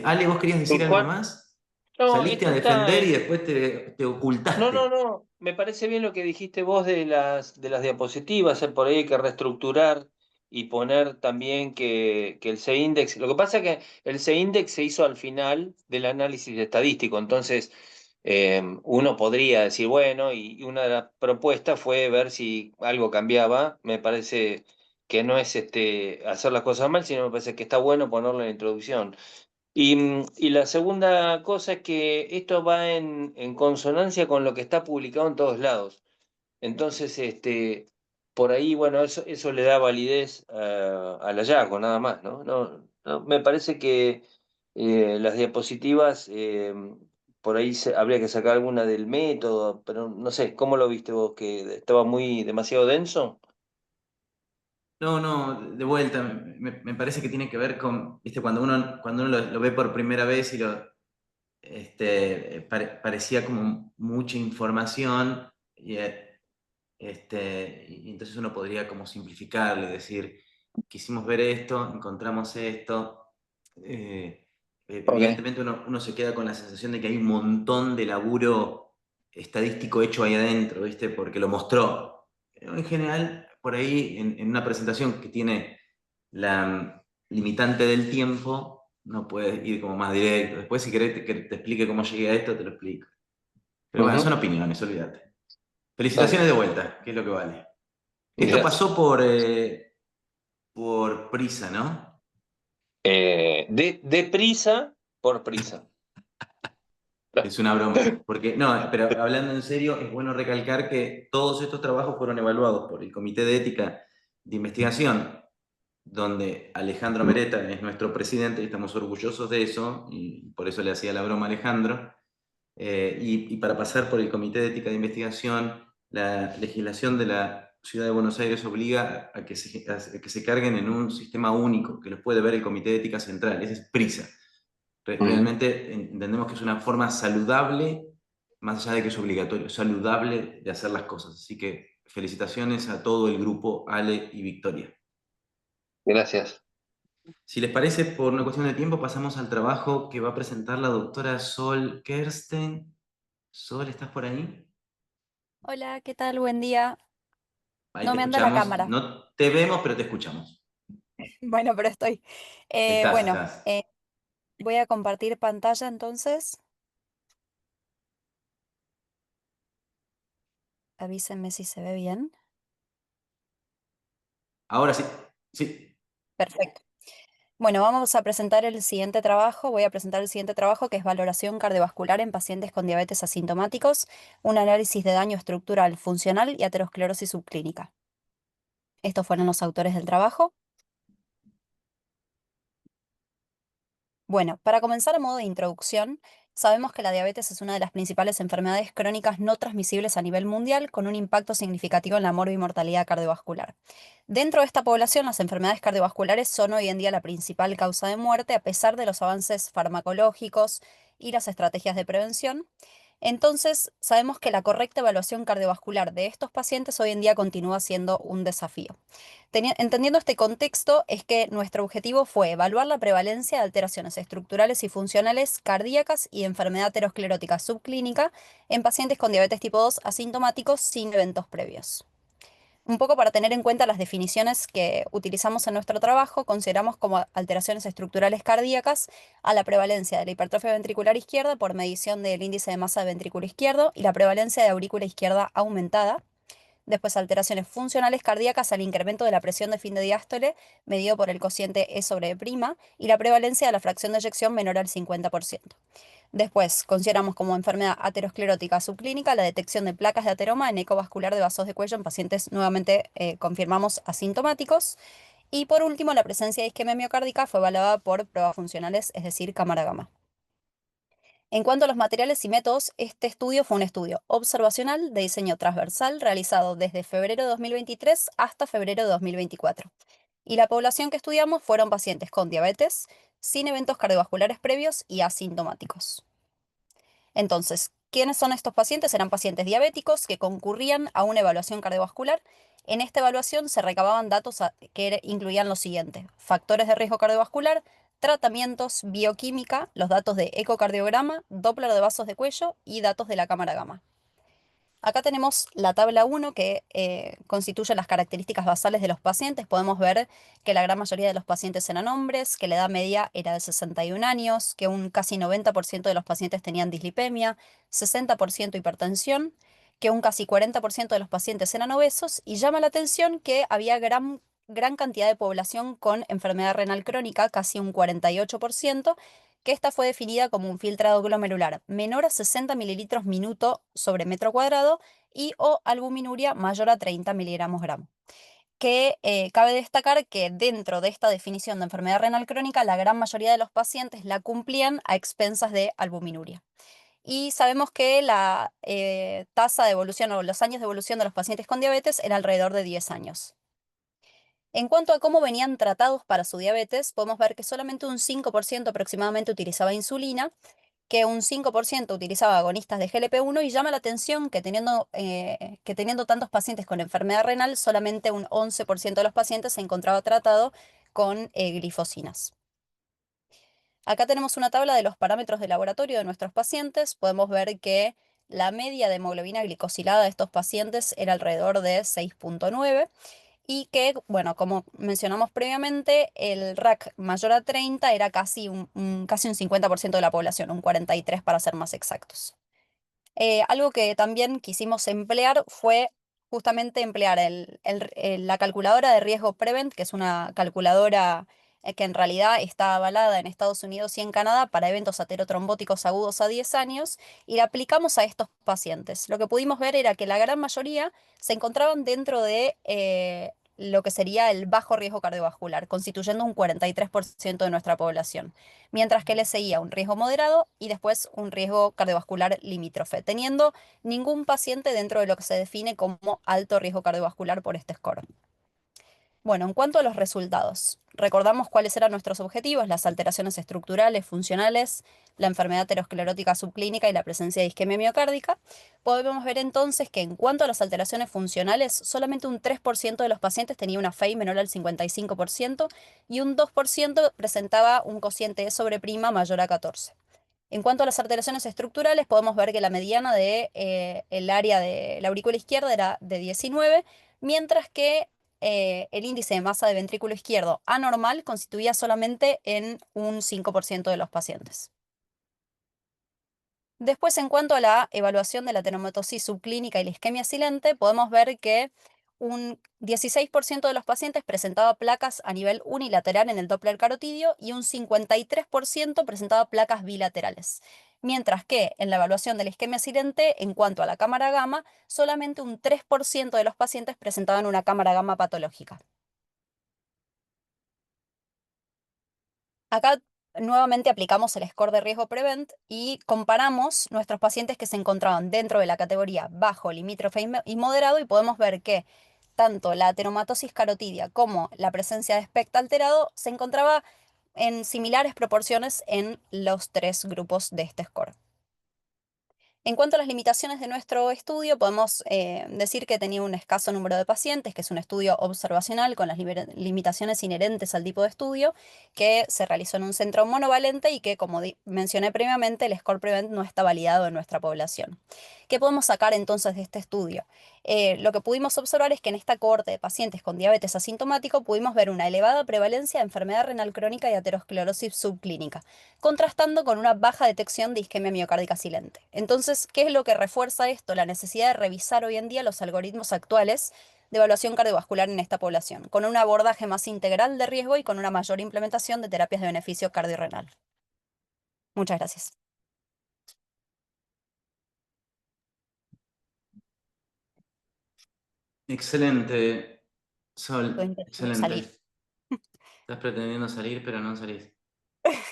Ale, ¿vos querías decir algo Juan, más? no, Saliste esto a está defender y en... después te No, no, ocultaste. no, me parece bien lo que dijiste vos de las diapositivas, por ahí hay que reestructurar y poner también que el C-index, lo que pasa es que el C-index se hizo al final del análisis estadístico, entonces uno podría decir, bueno, y una de las propuestas fue ver si algo cambiaba, me parece que no es hacer las cosas mal, sino me parece que está bueno ponerlo en la introducción. Y la segunda cosa es que esto va en consonancia con lo que está publicado en todos lados. Entonces, por ahí, bueno, eso le da validez al hallazgo, nada más, ¿no? Me parece que las diapositivas, por ahí habría que sacar alguna del método, pero no sé, ¿cómo lo viste vos? ¿Que estaba demasiado denso? No, no, de vuelta, me parece que tiene que ver con, viste, cuando uno lo ve por primera vez y parecía como mucha información y entonces uno podría como simplificarle, decir, quisimos ver esto, encontramos esto. Eh, Ok. Evidentemente uno se queda con la sensación de que hay un montón de laburo estadístico hecho ahí adentro, ¿viste? Porque lo mostró. En general, por ahí, en una presentación que tiene la limitante del tiempo, no puedes ir como más directo. Después, si querés que te explique cómo llegué a esto, te lo explico. Pero bueno, son Ujú. opiniones, olvídate. Felicitaciones Dale. de vuelta, que es lo que vale. Esto Gracias. pasó por Prisa, ¿no? De prisa por prisa. Es una broma. Porque, no, pero hablando en serio, es bueno recalcar que todos estos trabajos fueron evaluados por el Comité de Ética de Investigación, donde Alejandro Mereta es nuestro presidente y estamos orgullosos de eso, y por eso le hacía la broma a Alejandro. Y para pasar por el Comité de Ética de Investigación, la legislación de la Ciudad de Buenos Aires obliga a que se carguen en un sistema único, que los puede ver el Comité de Ética Central. Ese es PRISA. Mm. Realmente entendemos que es una forma saludable, más allá de que es obligatorio, saludable de hacer las cosas. Así que felicitaciones a todo el grupo, Ale y Victoria. Gracias. Si les parece, por una cuestión de tiempo, pasamos al trabajo que va a presentar la doctora Sol Kersten. Sol, ¿estás por ahí? Hola, ¿qué tal? Buen día. Ahí No te me anda la escuchamos. cámara. No te vemos, pero te escuchamos. Bueno, pero estoy. Estás, Bueno, estás. voy a compartir pantalla entonces. Avísenme si se ve bien. Ahora sí. Sí. Perfecto. Bueno, vamos a presentar el siguiente trabajo. Voy a presentar el siguiente trabajo que es valoración cardiovascular en pacientes con diabetes asintomáticos, un análisis de daño estructural, funcional y aterosclerosis subclínica. Estos fueron los autores del trabajo. Bueno, para comenzar a modo de introducción, sabemos que la diabetes es una de las principales enfermedades crónicas no transmisibles a nivel mundial, con un impacto significativo en la morbimortalidad cardiovascular. Dentro de esta población, las enfermedades cardiovasculares son hoy en día la principal causa de muerte, a pesar de los avances farmacológicos y las estrategias de prevención. Entonces, sabemos que la correcta evaluación cardiovascular de estos pacientes hoy en día continúa siendo un desafío. Entendiendo este contexto, es que nuestro objetivo fue evaluar la prevalencia de alteraciones estructurales y funcionales cardíacas y enfermedad aterosclerótica subclínica en pacientes con diabetes tipo 2 asintomáticos sin eventos previos. Un poco para tener en cuenta las definiciones que utilizamos en nuestro trabajo, consideramos como alteraciones estructurales cardíacas a la prevalencia de la hipertrofia ventricular izquierda por medición del índice de masa de ventrículo izquierdo y la prevalencia de aurícula izquierda aumentada. Después, alteraciones funcionales cardíacas al incremento de la presión de fin de diástole, medido por el cociente E sobre E', y la prevalencia de la fracción de eyección menor al 50%. Después, consideramos como enfermedad aterosclerótica subclínica la detección de placas de ateroma en ecovascular de vasos de cuello en pacientes nuevamente confirmamos asintomáticos. Y por último, la presencia de isquemia miocárdica fue evaluada por pruebas funcionales, es decir, cámara gamma. En cuanto a los materiales y métodos, este estudio fue un estudio observacional de diseño transversal realizado desde febrero de 2023 hasta febrero de 2024. Y la población que estudiamos fueron pacientes con diabetes, sin eventos cardiovasculares previos y asintomáticos. Entonces, ¿Quiénes son estos pacientes? Eran pacientes diabéticos que concurrían a una evaluación cardiovascular. En esta evaluación se recababan datos que incluían lo siguiente: factores de riesgo cardiovascular, tratamientos, bioquímica, los datos de ecocardiograma, Doppler de vasos de cuello y datos de la cámara gamma. Acá tenemos la tabla 1 que constituye las características basales de los pacientes. Podemos ver que la gran mayoría de los pacientes eran hombres, que la edad media era de 61 años, que un casi 90% de los pacientes tenían dislipemia, 60% hipertensión, que un casi 40% de los pacientes eran obesos, y llama la atención que había gran cantidad de población con enfermedad renal crónica, casi un 48%, que esta fue definida como un filtrado glomerular menor a 60 mililitros minuto sobre metro cuadrado y o albuminuria mayor a 30 miligramos gramo. Que cabe destacar que dentro de esta definición de enfermedad renal crónica, la gran mayoría de los pacientes la cumplían a expensas de albuminuria. Y sabemos que la tasa de evolución o los años de evolución de los pacientes con diabetes era alrededor de 10 años. En cuanto a cómo venían tratados para su diabetes, podemos ver que solamente un 5% aproximadamente utilizaba insulina, que un 5% utilizaba agonistas de GLP-1, y llama la atención que teniendo tantos pacientes con enfermedad renal, solamente un 11% de los pacientes se encontraba tratado con glifosinas. Acá tenemos una tabla de los parámetros de laboratorio de nuestros pacientes. Podemos ver que la media de hemoglobina glicosilada de estos pacientes era alrededor de 6,9. Y que, bueno, como mencionamos previamente, el RAC mayor a 30 era casi un 50% de la población, un 43% para ser más exactos. Algo que también quisimos emplear fue justamente emplear la calculadora de riesgo Prevent, que es una calculadora que en realidad está avalada en Estados Unidos y en Canadá para eventos aterotrombóticos agudos a 10 años, y la aplicamos a estos pacientes. Lo que pudimos ver era que la gran mayoría se encontraban dentro de lo que sería el bajo riesgo cardiovascular, constituyendo un 43% de nuestra población, mientras que le seguía un riesgo moderado y después un riesgo cardiovascular limítrofe, teniendo ningún paciente dentro de lo que se define como alto riesgo cardiovascular por este score. Bueno, en cuanto a los resultados, recordamos cuáles eran nuestros objetivos: las alteraciones estructurales, funcionales, la enfermedad aterosclerótica subclínica y la presencia de isquemia miocárdica. Podemos ver entonces que en cuanto a las alteraciones funcionales, solamente un 3% de los pacientes tenía una FEI menor al 55% y un 2% presentaba un cociente E sobre prima mayor a 14. En cuanto a las alteraciones estructurales, podemos ver que la mediana el área de la aurícula izquierda era de 19, mientras que el índice de masa de ventrículo izquierdo anormal constituía solamente en un 5% de los pacientes. Después, en cuanto a la evaluación de la tenomatosis subclínica y la isquemia silente, podemos ver que un 16% de los pacientes presentaba placas a nivel unilateral en el Doppler carotidio y un 53% presentaba placas bilaterales. Mientras que en la evaluación de la isquemia silente, en cuanto a la cámara gamma, solamente un 3% de los pacientes presentaban una cámara gamma patológica. Acá nuevamente aplicamos el score de riesgo Prevent y comparamos nuestros pacientes que se encontraban dentro de la categoría bajo, limítrofe y moderado, y podemos ver que tanto la ateromatosis carotidia como la presencia de SPECT alterado se encontraba en similares proporciones en los tres grupos de este score. En cuanto a las limitaciones de nuestro estudio, podemos decir que tenía un escaso número de pacientes, que es un estudio observacional con las limitaciones inherentes al tipo de estudio, que se realizó en un centro monovalente y que, como mencioné previamente, el score Prevent no está validado en nuestra población. ¿Qué podemos sacar entonces de este estudio? Lo que pudimos observar es que en esta cohorte de pacientes con diabetes asintomático pudimos ver una elevada prevalencia de enfermedad renal crónica y aterosclerosis subclínica, contrastando con una baja detección de isquemia miocárdica silente. Entonces, ¿qué es lo que refuerza esto? La necesidad de revisar hoy en día los algoritmos actuales de evaluación cardiovascular en esta población, con un abordaje más integral de riesgo y con una mayor implementación de terapias de beneficio cardiorrenal. Muchas gracias. Excelente, Sol, Estoy intentando excelente. salir. Estás pretendiendo salir, pero no salís.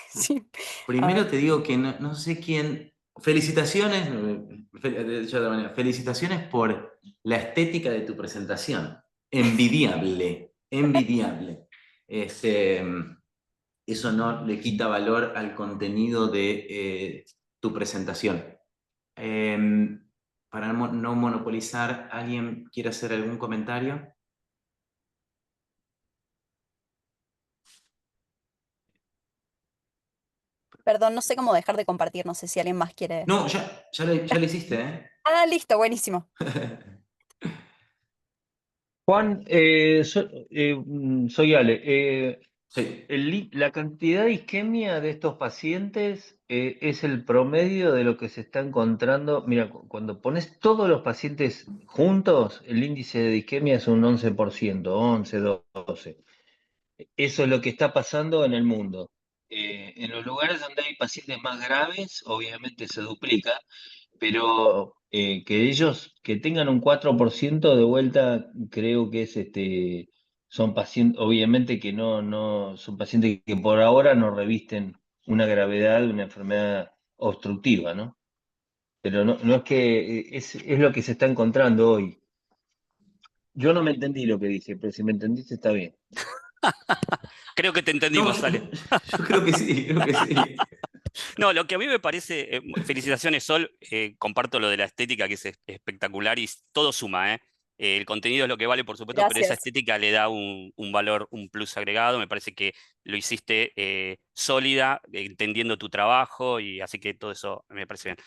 Sí. Primero te digo que no sé quién. Felicitaciones, dicho de otra manera, felicitaciones por la estética de tu presentación. Envidiable, envidiable. Eso no le quita valor al contenido de tu presentación. Para no monopolizar, ¿alguien quiere hacer algún comentario? Perdón, no sé cómo dejar de compartir, no sé si alguien más quiere. No, ya lo hiciste, ¿eh? Ah, listo, buenísimo. Juan, soy Ale. Sí. La cantidad de isquemia de estos pacientes es el promedio de lo que se está encontrando. Mira, cuando pones todos los pacientes juntos, el índice de isquemia es un 11%, 11, 12. Eso es lo que está pasando en el mundo. En los lugares donde hay pacientes más graves, obviamente se duplica, pero que ellos que tengan un 4% de vuelta, creo que es son pacientes, obviamente que no son pacientes que por ahora no revisten una gravedad de una enfermedad obstructiva, ¿no? Pero no es que es lo que se está encontrando hoy. Yo no me entendí lo que dije, pero si me entendiste está bien. Creo que te No, entendimos, Ale. yo creo que sí, creo que sí. No, lo que a mí me parece, felicitaciones Sol, comparto lo de la estética que es espectacular y todo suma, ¿eh? El contenido es lo que vale, por supuesto, pero esa Gracias. estética le da un valor, un plus agregado. Me parece que lo hiciste sólida, entendiendo tu trabajo y así que todo eso me parece bien.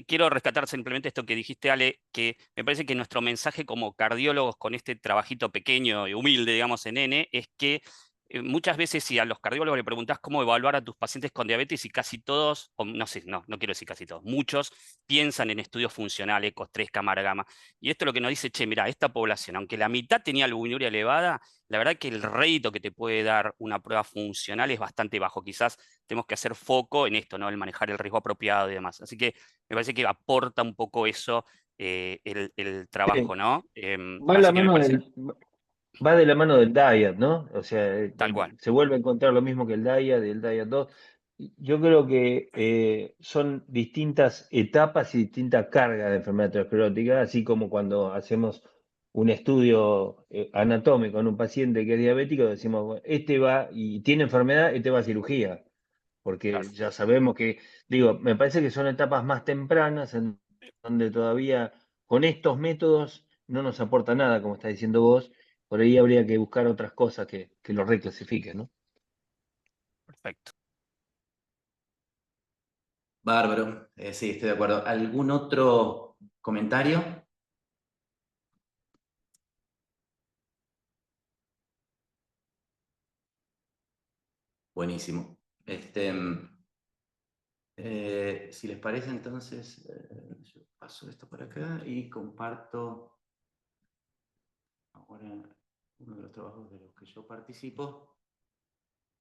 Quiero rescatar simplemente esto que dijiste, Ale, que me parece que nuestro mensaje como cardiólogos con este trabajito pequeño y humilde, digamos, en N, es que muchas veces si a los cardiólogos le preguntás cómo evaluar a tus pacientes con diabetes y casi todos, o no sé, no quiero decir casi todos, muchos piensan en estudios funcionales, ecos 3, cámara gamma. Y esto es lo que nos dice, che, mira, esta población, aunque la mitad tenía albuminuria elevada, la verdad que el rédito que te puede dar una prueba funcional es bastante bajo. Quizás tenemos que hacer foco en esto, ¿no? El manejar el riesgo apropiado y demás. Así que me parece que aporta un poco eso el trabajo, Sí, ¿no? va Así que me parece va de la mano del diet, ¿no? O sea, tal cual. se vuelve a encontrar lo mismo que el diet 2. Yo creo que son distintas etapas y distintas cargas de enfermedad aterosclerótica, así como cuando hacemos un estudio anatómico en un paciente que es diabético, decimos, bueno, este va y tiene enfermedad, este va a cirugía, Claro. porque ya sabemos que, digo, me parece que son etapas más tempranas en donde todavía con estos métodos no nos aporta nada, como está diciendo vos, por ahí habría que buscar otras cosas que lo reclasifiquen, ¿no? Perfecto. Bárbaro. Sí, estoy de acuerdo. ¿Algún otro comentario? Buenísimo. Si les parece, entonces, yo paso esto para acá y comparto ahora uno de los trabajos de los que yo participo.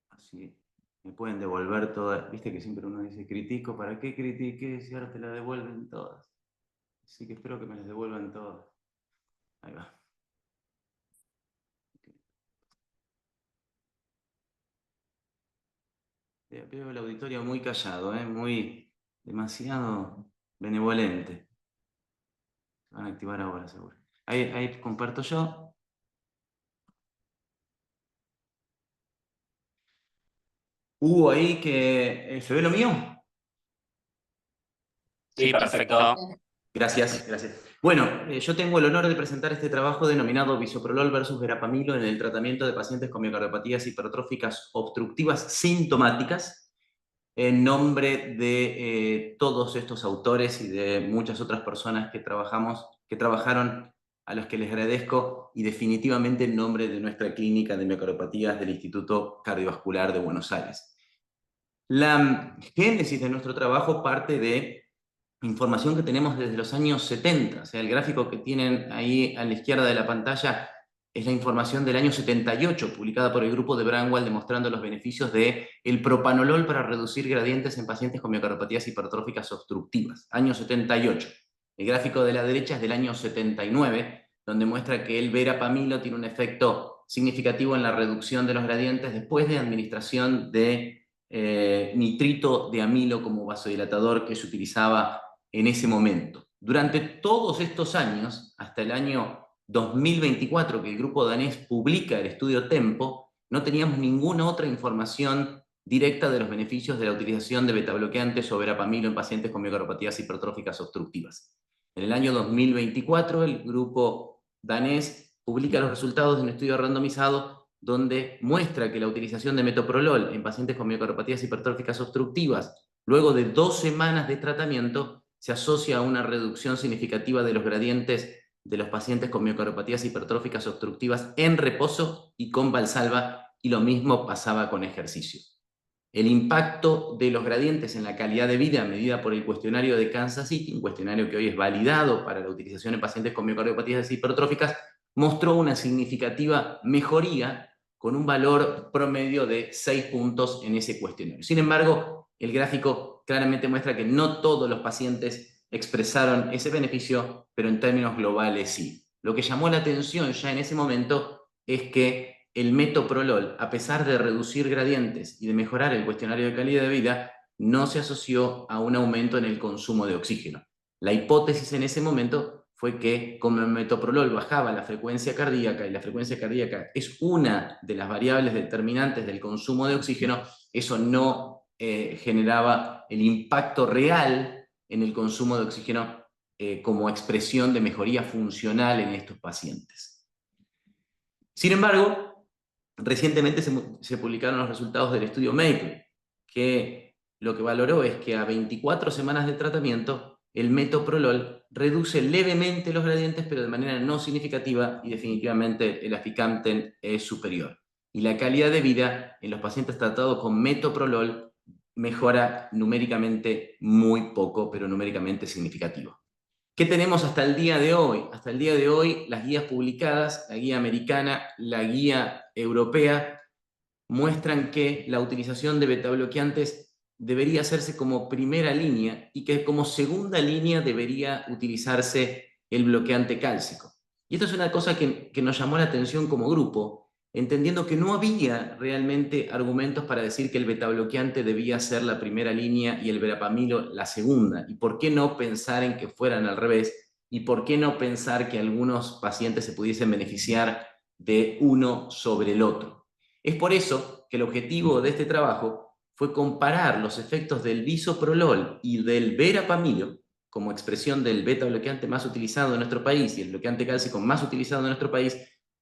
Así me pueden devolver todas. Viste que siempre uno dice, critico, ¿para qué critiqué si ahora te la devuelven todas? Así que espero que me las devuelvan todas. Ahí va. Veo el auditorio muy callado, muy demasiado benevolente. Se van a activar ahora, seguro. Ahí comparto yo. Hugo, ahí que ¿se ve lo mío? Sí, Sí, perfecto. perfecto. Gracias, gracias. Bueno, yo tengo el honor de presentar este trabajo denominado Bisoprolol versus Verapamilo en el tratamiento de pacientes con miocardiopatías hipertróficas obstructivas sintomáticas, en nombre de todos estos autores y de muchas otras personas que trabajaron, a los que les agradezco, y definitivamente en nombre de nuestra clínica de miocardiopatías del Instituto Cardiovascular de Buenos Aires. La génesis de nuestro trabajo parte de información que tenemos desde los años 70. O sea, el gráfico que tienen ahí a la izquierda de la pantalla es la información del año 78, publicada por el grupo de Bramwell, demostrando los beneficios del propanolol para reducir gradientes en pacientes con miocardopatías hipertróficas obstructivas. Año 78. El gráfico de la derecha es del año 79, donde muestra que el verapamilo tiene un efecto significativo en la reducción de los gradientes después de administración de nitrito de amilo como vasodilatador que se utilizaba en ese momento. Durante todos estos años, hasta el año 2024, que el grupo danés publica el estudio Tempo, no teníamos ninguna otra información directa de los beneficios de la utilización de betabloqueantes o verapamilo en pacientes con miocardiopatía hipertróficas obstructivas. En el año 2024, el grupo danés publica los resultados de un estudio randomizado donde muestra que la utilización de metoprolol en pacientes con miocardiopatía hipertróficas obstructivas, luego de 2 semanas de tratamiento, se asocia a una reducción significativa de los gradientes de los pacientes con miocardiopatías hipertróficas obstructivas en reposo y con Valsalva, y lo mismo pasaba con ejercicio. El impacto de los gradientes en la calidad de vida medida por el cuestionario de Kansas City, un cuestionario que hoy es validado para la utilización en pacientes con miocardiopatías hipertróficas, mostró una significativa mejoría con un valor promedio de 6 puntos en ese cuestionario. Sin embargo, el gráfico claramente muestra que no todos los pacientes expresaron ese beneficio, pero en términos globales sí. Lo que llamó la atención ya en ese momento es que el metoprolol, a pesar de reducir gradientes y de mejorar el cuestionario de calidad de vida, no se asoció a un aumento en el consumo de oxígeno. La hipótesis en ese momento fue que como el metoprolol bajaba la frecuencia cardíaca, y la frecuencia cardíaca es una de las variables determinantes del consumo de oxígeno, eso no generaba el impacto real en el consumo de oxígeno como expresión de mejoría funcional en estos pacientes. Sin embargo, recientemente se publicaron los resultados del estudio MAPLE, que lo que valoró es que a 24 semanas de tratamiento el metoprolol reduce levemente los gradientes, pero de manera no significativa, y definitivamente el aficamten es superior. Y la calidad de vida en los pacientes tratados con metoprolol mejora numéricamente muy poco, pero numéricamente significativo. ¿Qué tenemos hasta el día de hoy? Hasta el día de hoy, las guías publicadas, la guía americana, la guía europea, muestran que la utilización de betabloqueantes debería hacerse como primera línea y que como segunda línea debería utilizarse el bloqueante cálcico. Y esto es una cosa que nos llamó la atención como grupo, entendiendo que no había realmente argumentos para decir que el betabloqueante debía ser la primera línea y el verapamilo la segunda. ¿Y por qué no pensar en que fueran al revés? ¿Y por qué no pensar que algunos pacientes se pudiesen beneficiar de uno sobre el otro? Es por eso que el objetivo de este trabajo fue comparar los efectos del bisoprolol y del verapamilo como expresión del beta-bloqueante más utilizado en nuestro país y el bloqueante cálcico más utilizado en nuestro país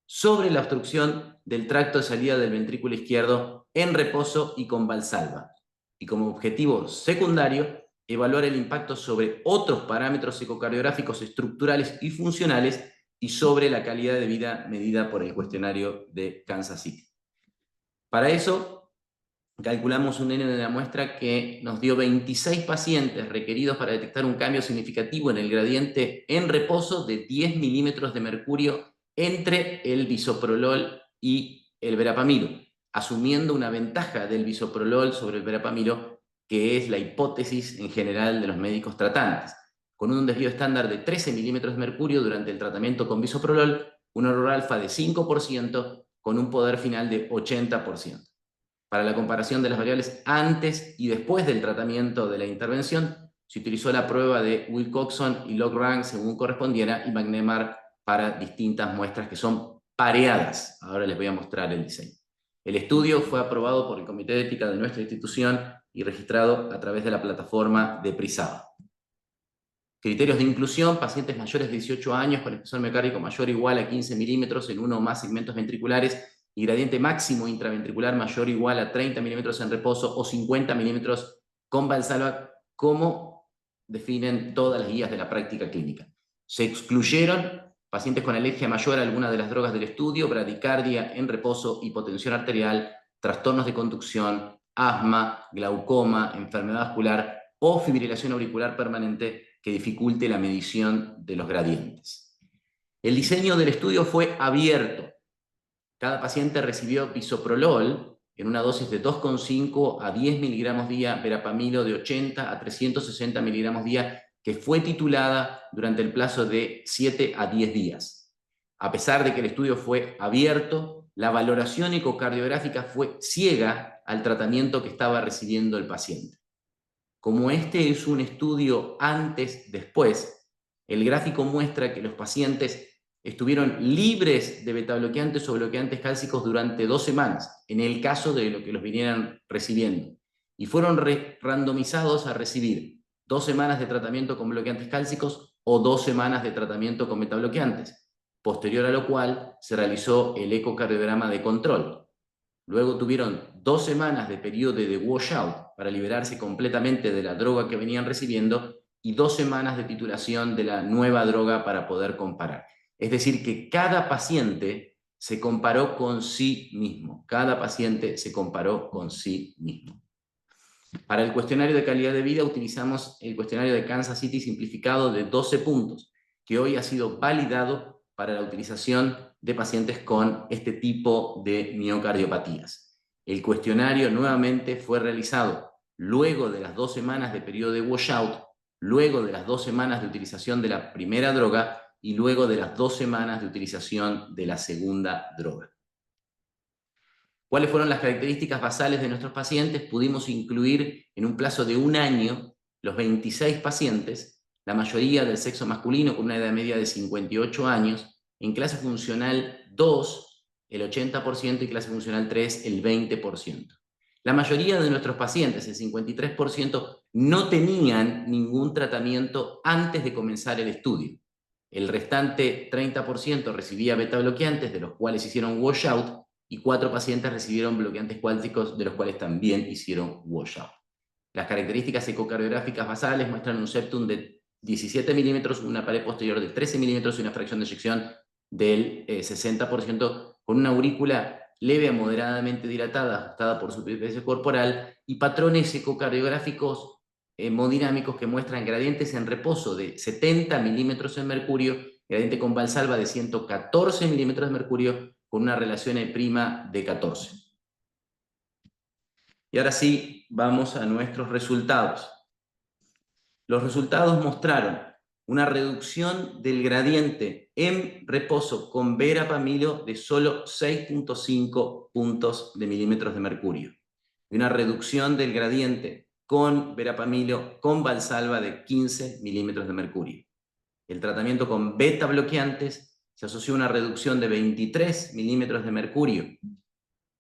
sobre la obstrucción del tracto de salida del ventrículo izquierdo en reposo y con Valsalva. Y como objetivo secundario, evaluar el impacto sobre otros parámetros ecocardiográficos estructurales y funcionales y sobre la calidad de vida medida por el cuestionario de Kansas City. Para eso, calculamos un N de la muestra que nos dio 26 pacientes requeridos para detectar un cambio significativo en el gradiente en reposo de 10 milímetros de mercurio entre el bisoprolol y el verapamilo, asumiendo una ventaja del bisoprolol sobre el verapamilo, que es la hipótesis en general de los médicos tratantes. Con un desvío estándar de 13 milímetros de mercurio durante el tratamiento con bisoprolol, un error alfa de 5%, con un poder final de 80%. Para la comparación de las variables antes y después del tratamiento de la intervención, se utilizó la prueba de Wilcoxon y log-rank según correspondiera, y McNemar para distintas muestras que son pareadas. Ahora les voy a mostrar el diseño. El estudio fue aprobado por el Comité de Ética de nuestra institución y registrado a través de la plataforma de PRISABA. Criterios de inclusión: pacientes mayores de 18 años con espesor miocárdico mayor o igual a 15 milímetros en uno o más segmentos ventriculares y gradiente máximo intraventricular mayor o igual a 30 milímetros en reposo o 50 milímetros con Valsalva, como definen todas las guías de la práctica clínica. Se excluyeron pacientes con alergia mayor a alguna de las drogas del estudio, bradicardia en reposo, hipotensión arterial, trastornos de conducción, asma, glaucoma, enfermedad vascular o fibrilación auricular permanente que dificulte la medición de los gradientes. El diseño del estudio fue abierto. Cada paciente recibió bisoprolol en una dosis de 2,5 a 10 miligramos día, verapamilo de 80 a 360 miligramos día, que fue titulada durante el plazo de 7 a 10 días. A pesar de que el estudio fue abierto, la valoración ecocardiográfica fue ciega al tratamiento que estaba recibiendo el paciente. Como este es un estudio antes-después, el gráfico muestra que los pacientes estuvieron libres de betabloqueantes o bloqueantes cálcicos durante 2 semanas, en el caso de lo que los vinieran recibiendo. Y fueron randomizados a recibir 2 semanas de tratamiento con bloqueantes cálcicos o 2 semanas de tratamiento con betabloqueantes, posterior a lo cual se realizó el ecocardiograma de control. Luego tuvieron 2 semanas de periodo de washout para liberarse completamente de la droga que venían recibiendo y 2 semanas de titulación de la nueva droga para poder comparar. Es decir, que cada paciente se comparó con sí mismo. Cada paciente se comparó con sí mismo. Para el cuestionario de calidad de vida utilizamos el cuestionario de Kansas City simplificado de 12 puntos, que hoy ha sido validado para la utilización de pacientes con este tipo de miocardiopatías. El cuestionario nuevamente fue realizado luego de las 2 semanas de periodo de washout, luego de las 2 semanas de utilización de la primera droga y luego de las 2 semanas de utilización de la segunda droga. ¿Cuáles fueron las características basales de nuestros pacientes? Pudimos incluir en un plazo de 1 año los 26 pacientes, la mayoría del sexo masculino con una edad media de 58 años, en clase funcional 2, el 80%, y clase funcional 3, el 20%. La mayoría de nuestros pacientes, el 53%, no tenían ningún tratamiento antes de comenzar el estudio. El restante 30% recibía betabloqueantes, de los cuales hicieron washout, y 4 pacientes recibieron bloqueantes cuálticos, de los cuales también hicieron washout. Las características ecocardiográficas basales muestran un septum de 17 milímetros, una pared posterior de 13 milímetros y una fracción de eyección del 60%, con una aurícula leve a moderadamente dilatada, ajustada por superficie corporal, y patrones ecocardiográficos hemodinámicos que muestran gradientes en reposo de 70 milímetros en mercurio, gradiente con Valsalva de 114 milímetros de mercurio, con una relación E' de 14. Y ahora sí, vamos a nuestros resultados. Los resultados mostraron una reducción del gradiente en reposo con verapamilo de solo 6.5 puntos de milímetros de mercurio, y una reducción del gradiente con verapamilo con Valsalva de 15 milímetros de mercurio. El tratamiento con beta bloqueantes se asoció a una reducción de 23 milímetros de mercurio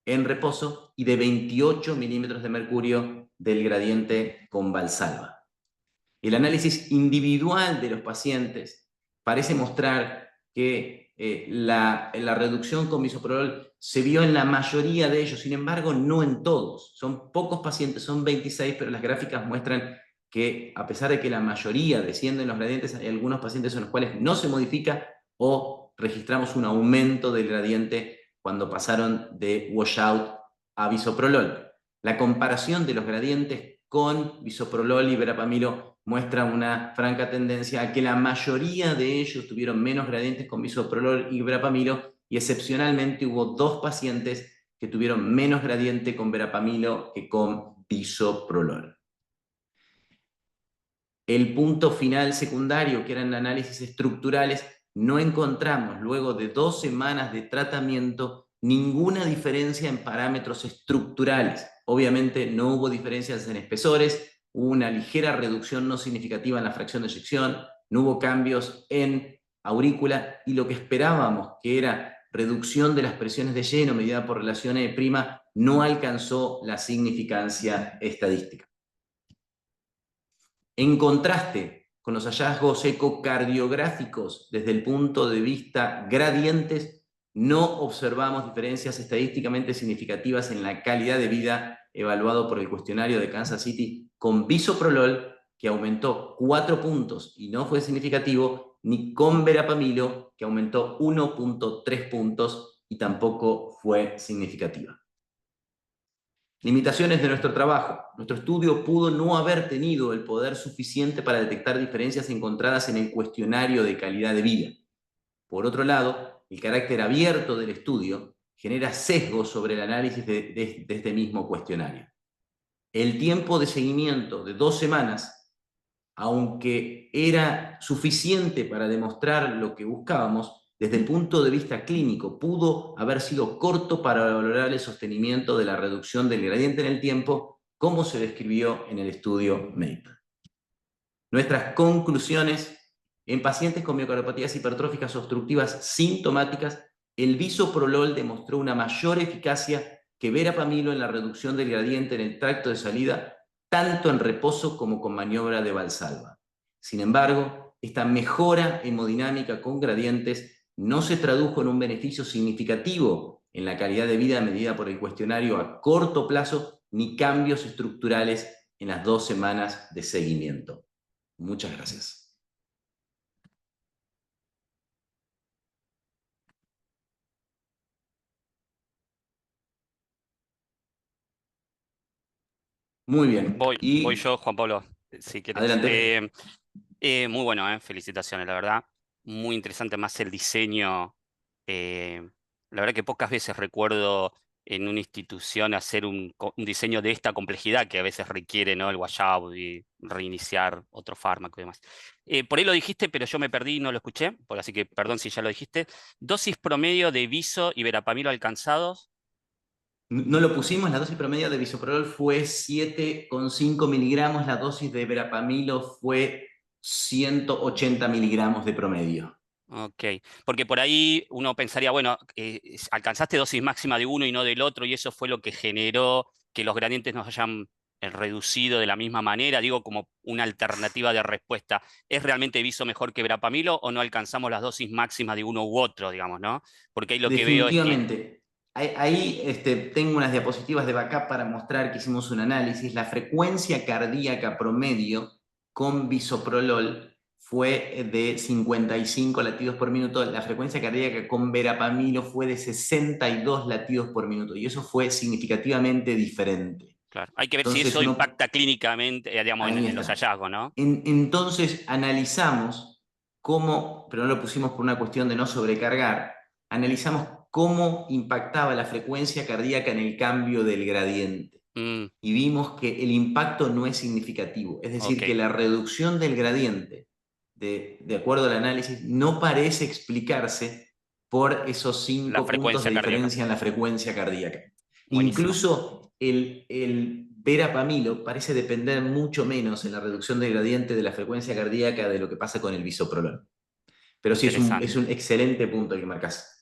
en reposo y de 28 milímetros de mercurio del gradiente con Valsalva. El análisis individual de los pacientes parece mostrar que la reducción con bisoprolol se vio en la mayoría de ellos, sin embargo no en todos. Son pocos pacientes, son 26, pero las gráficas muestran que a pesar de que la mayoría descienden los gradientes, hay algunos pacientes en los cuales no se modifica o registramos un aumento del gradiente cuando pasaron de washout a bisoprolol. La comparación de los gradientes con bisoprolol y verapamilo muestra una franca tendencia a que la mayoría de ellos tuvieron menos gradientes con bisoprolol y verapamilo, y excepcionalmente hubo 2 pacientes que tuvieron menos gradiente con verapamilo que con bisoprolol. El punto final secundario, que eran análisis estructurales, no encontramos, luego de 2 semanas de tratamiento, ninguna diferencia en parámetros estructurales. Obviamente no hubo diferencias en espesores, hubo una ligera reducción no significativa en la fracción de eyección, no hubo cambios en aurícula, y lo que esperábamos, que era reducción de las presiones de lleno medida por relación E', no alcanzó la significancia estadística. En contraste con los hallazgos ecocardiográficos desde el punto de vista gradientes, no observamos diferencias estadísticamente significativas en la calidad de vida evaluado por el cuestionario de Kansas City con bisoprolol, que aumentó 4 puntos y no fue significativo, ni con verapamilo, que aumentó 1.3 puntos y tampoco fue significativa. Limitaciones de nuestro trabajo. Nuestro estudio pudo no haber tenido el poder suficiente para detectar diferencias encontradas en el cuestionario de calidad de vida. Por otro lado, el carácter abierto del estudio genera sesgos sobre el análisis de este mismo cuestionario. El tiempo de seguimiento de 2 semanas, aunque era suficiente para demostrar lo que buscábamos, desde el punto de vista clínico pudo haber sido corto para valorar el sostenimiento de la reducción del gradiente en el tiempo, como se describió en el estudio MAPLE. Nuestras conclusiones En pacientes con miocardopatías hipertróficas obstructivas sintomáticas, el bisoprolol demostró una mayor eficacia que verapamilo en la reducción del gradiente en el tracto de salida, tanto en reposo como con maniobra de Valsalva. Sin embargo, esta mejora hemodinámica con gradientes no se tradujo en un beneficio significativo en la calidad de vida medida por el cuestionario a corto plazo, ni cambios estructurales en las 2 semanas de seguimiento. Muchas gracias. Muy bien. Voy Y yo, Juan Pablo, si quieres. adelante. Muy bueno, felicitaciones, la verdad. Muy interesante más el diseño. eh, la verdad que pocas veces recuerdo en una institución hacer un diseño de esta complejidad que a veces requiere, ¿no? El washout y reiniciar otro fármaco y demás. Por ahí lo dijiste, pero yo me perdí y no lo escuché, así que perdón si ya lo dijiste. Dosis promedio de viso y verapamilo alcanzados. No lo pusimos, la dosis promedio de bisoprolol fue 7,5 miligramos, la dosis de verapamilo fue 180 miligramos de promedio. Ok, porque por ahí uno pensaría, bueno, alcanzaste dosis máxima de uno y no del otro, y eso fue lo que generó que los gradientes nos hayan reducido de la misma manera, digo, como una alternativa de respuesta. ¿Es realmente viso mejor que verapamilo o no alcanzamos las dosis máximas de uno u otro, digamos, ¿no? Porque ahí lo que veo es que... Definitivamente. Ahí tengo unas diapositivas de backup para mostrar que hicimos un análisis. La frecuencia cardíaca promedio con bisoprolol fue de 55 latidos por minuto. La frecuencia cardíaca con verapamilo fue de 62 latidos por minuto. Y eso fue significativamente diferente. Claro, hay que ver si Entonces eso uno, impacta clínicamente, digamos, ahí en los está. hallazgos, ¿no? Entonces analizamos cómo, pero no lo pusimos por una cuestión de no sobrecargar, analizamos cómo impactaba la frecuencia cardíaca en el cambio del gradiente. Mm, Y vimos que el impacto no es significativo. Es decir, ok, que la reducción del gradiente, de acuerdo al análisis, no parece explicarse por esos la 5 puntos de frecuencia cardíaca. diferencia en la frecuencia cardíaca. Buenísimo. Incluso el verapamilo parece depender mucho menos en la reducción del gradiente de la frecuencia cardíaca de lo que pasa con el bisoprolol. Pero sí, es Interesante. un excelente punto que marcas.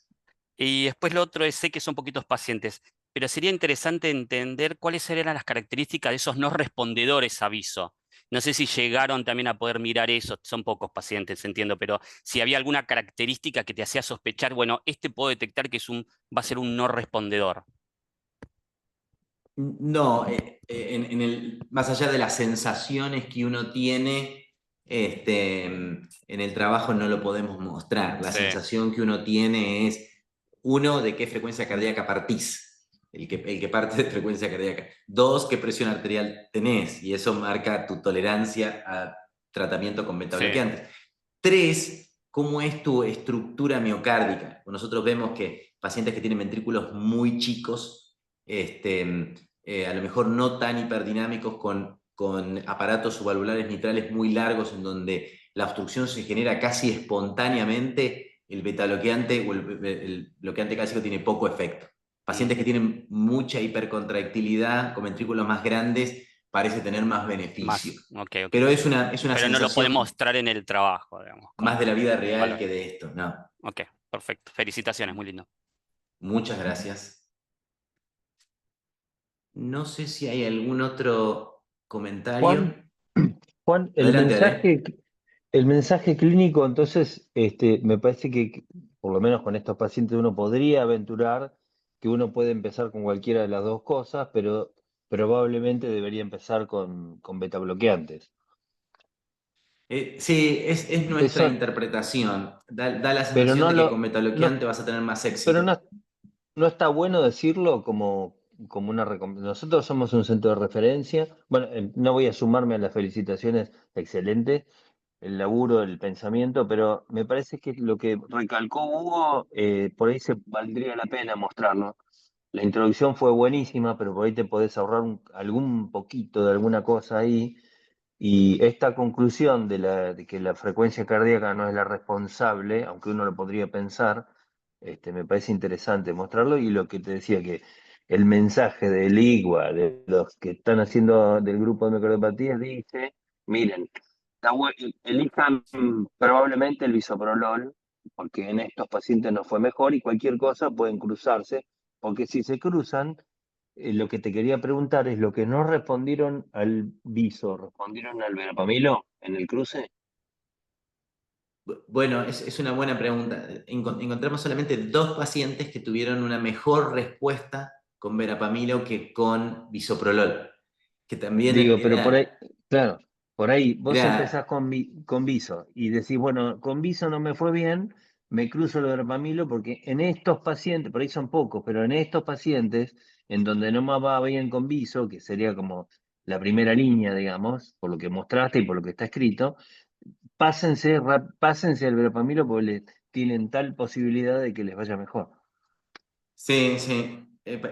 Y después lo otro es, sé que son poquitos pacientes, pero sería interesante entender cuáles eran las características de esos no respondedores a aviso. No sé si llegaron también a poder mirar eso, son pocos pacientes, entiendo, pero si había alguna característica que te hacía sospechar, bueno, este puedo detectar que va a ser un no respondedor. No, más allá de las sensaciones que uno tiene, en el trabajo no lo podemos mostrar. La Sí, sensación que uno tiene es, uno, de qué frecuencia cardíaca partís, el que parte de frecuencia cardíaca. Dos, qué presión arterial tenés, y eso marca tu tolerancia a tratamiento con sí, betabloqueantes. Tres, cómo es tu estructura miocárdica. Nosotros vemos que pacientes que tienen ventrículos muy chicos, a lo mejor no tan hiperdinâmicos con aparatos subvalvulares mitrales muy largos en donde la obstrucción se genera casi espontáneamente, el betabloqueante o el bloqueante cálcico tiene poco efecto. Pacientes que ujú, tienen mucha hipercontractilidad con ventrículos más grandes parece tener más beneficio. más, ok, ok. Pero es una Pero no lo podemos sensación mostrar en el trabajo, digamos, más de como la vida un real valor. que de esto, ¿no? Ok, perfecto. Felicitaciones, muy lindo. Muchas gracias. No sé si hay algún otro comentario. Juan, Juan, Adelante, Ale. el mensaje clínico, entonces, me parece que, por lo menos con estos pacientes, uno podría aventurar que uno puede empezar con cualquiera de las dos cosas, pero probablemente debería empezar con beta bloqueantes. Sí, es nuestra Eso, interpretación. Da la pero sensación no de que con lo, no, metaloqueante vas a tener más pero éxito. no, no está bueno decirlo como una recomendación. Nosotros somos un centro de referencia. Bueno, no voy a sumarme a las felicitaciones, excelente el laburo, el pensamiento, pero me parece que lo que recalcó Hugo, por ahí se valdría la pena mostrarlo. La introducción fue buenísima, pero por ahí te podés ahorrar algún poquito de alguna cosa ahí. Y esta conclusión de que la frecuencia cardíaca no es la responsable, aunque uno lo podría pensar, me parece interesante mostrarlo. Y lo que te decía, que el mensaje del IGUA, de los que están haciendo del grupo de micropatías, dice, miren, Elijan probablemente el bisoprolol, porque en estos pacientes no fue mejor y cualquier cosa pueden cruzarse, porque si se cruzan, lo que te quería preguntar es lo que no respondieron al viso, ¿respondieron al verapamilo en el cruce? Bueno, es una buena pregunta. Encontramos solamente 2 pacientes que tuvieron una mejor respuesta con verapamilo que con bisoprolol, que también Digo, pero por ahí, claro, por ahí vos empezás era con viso y decís, bueno, con viso no me fue bien, me cruzo el verapamilo porque en estos pacientes, por ahí son pocos, pero en estos pacientes en donde no me va bien con viso, que sería como la primera línea, digamos, por lo que mostraste y por lo que está escrito, pásense el verapamilo porque tienen tal posibilidad de que les vaya mejor. Sí, sí.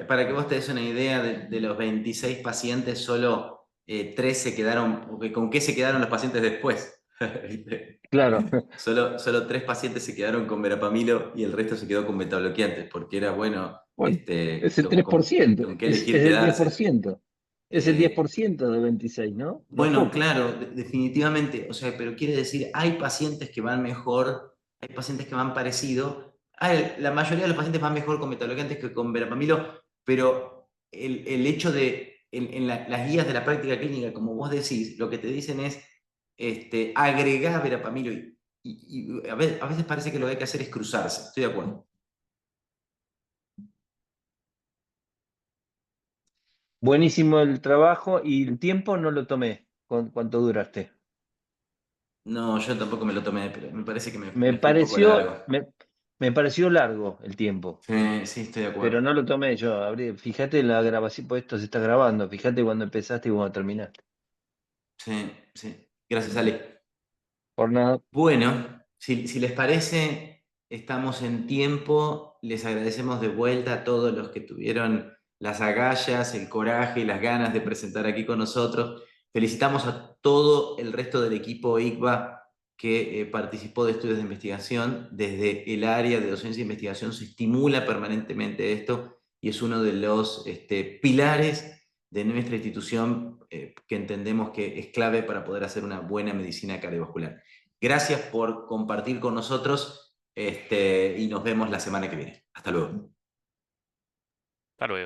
Para que vos te des una idea, de los 26 pacientes, solo 3 se quedaron, porque ¿con qué se quedaron los pacientes después? Claro, Solo 3 pacientes se quedaron con verapamilo y el resto se quedó con betabloqueantes, porque era bueno, bueno, es el 3%, con qué es elegir el quedarse. 10%, es el Eh, 10% de 26, ¿no? No es bueno, poco. claro, definitivamente, o sea, pero quiere decir, hay pacientes que van mejor, hay pacientes que van parecido. La mayoría de los pacientes van mejor con betabloqueantes que con verapamilo, pero el hecho de, las guías de la práctica clínica, como vos decís, lo que te dicen es, agregar verapamilo y a veces parece que lo que hay que hacer es cruzarse, estoy de acuerdo. Buenísimo el trabajo y el tiempo no lo tomé. ¿Cuánto duraste? No, yo tampoco me lo tomé, pero me parece que Me me fui un poco pareció, largo. me, me pareció largo el tiempo, Sí, sí, estoy de pero acuerdo. no lo tomé yo. Fíjate en la grabación, pues esto se está grabando. Fíjate cuando empezaste y cuando terminaste. Sí, sí. Gracias, Ale. Por nada. Bueno, si les parece, estamos en tiempo. Les agradecemos de vuelta a todos los que tuvieron las agallas, el coraje y las ganas de presentar aquí con nosotros. Felicitamos a todo el resto del equipo ICBA que participó de estudios de investigación. Desde el área de docencia e investigación se estimula permanentemente esto y es uno de los pilares de nuestra institución que entendemos que es clave para poder hacer una buena medicina cardiovascular. Gracias por compartir con nosotros y nos vemos la semana que viene. Hasta luego. Hasta luego.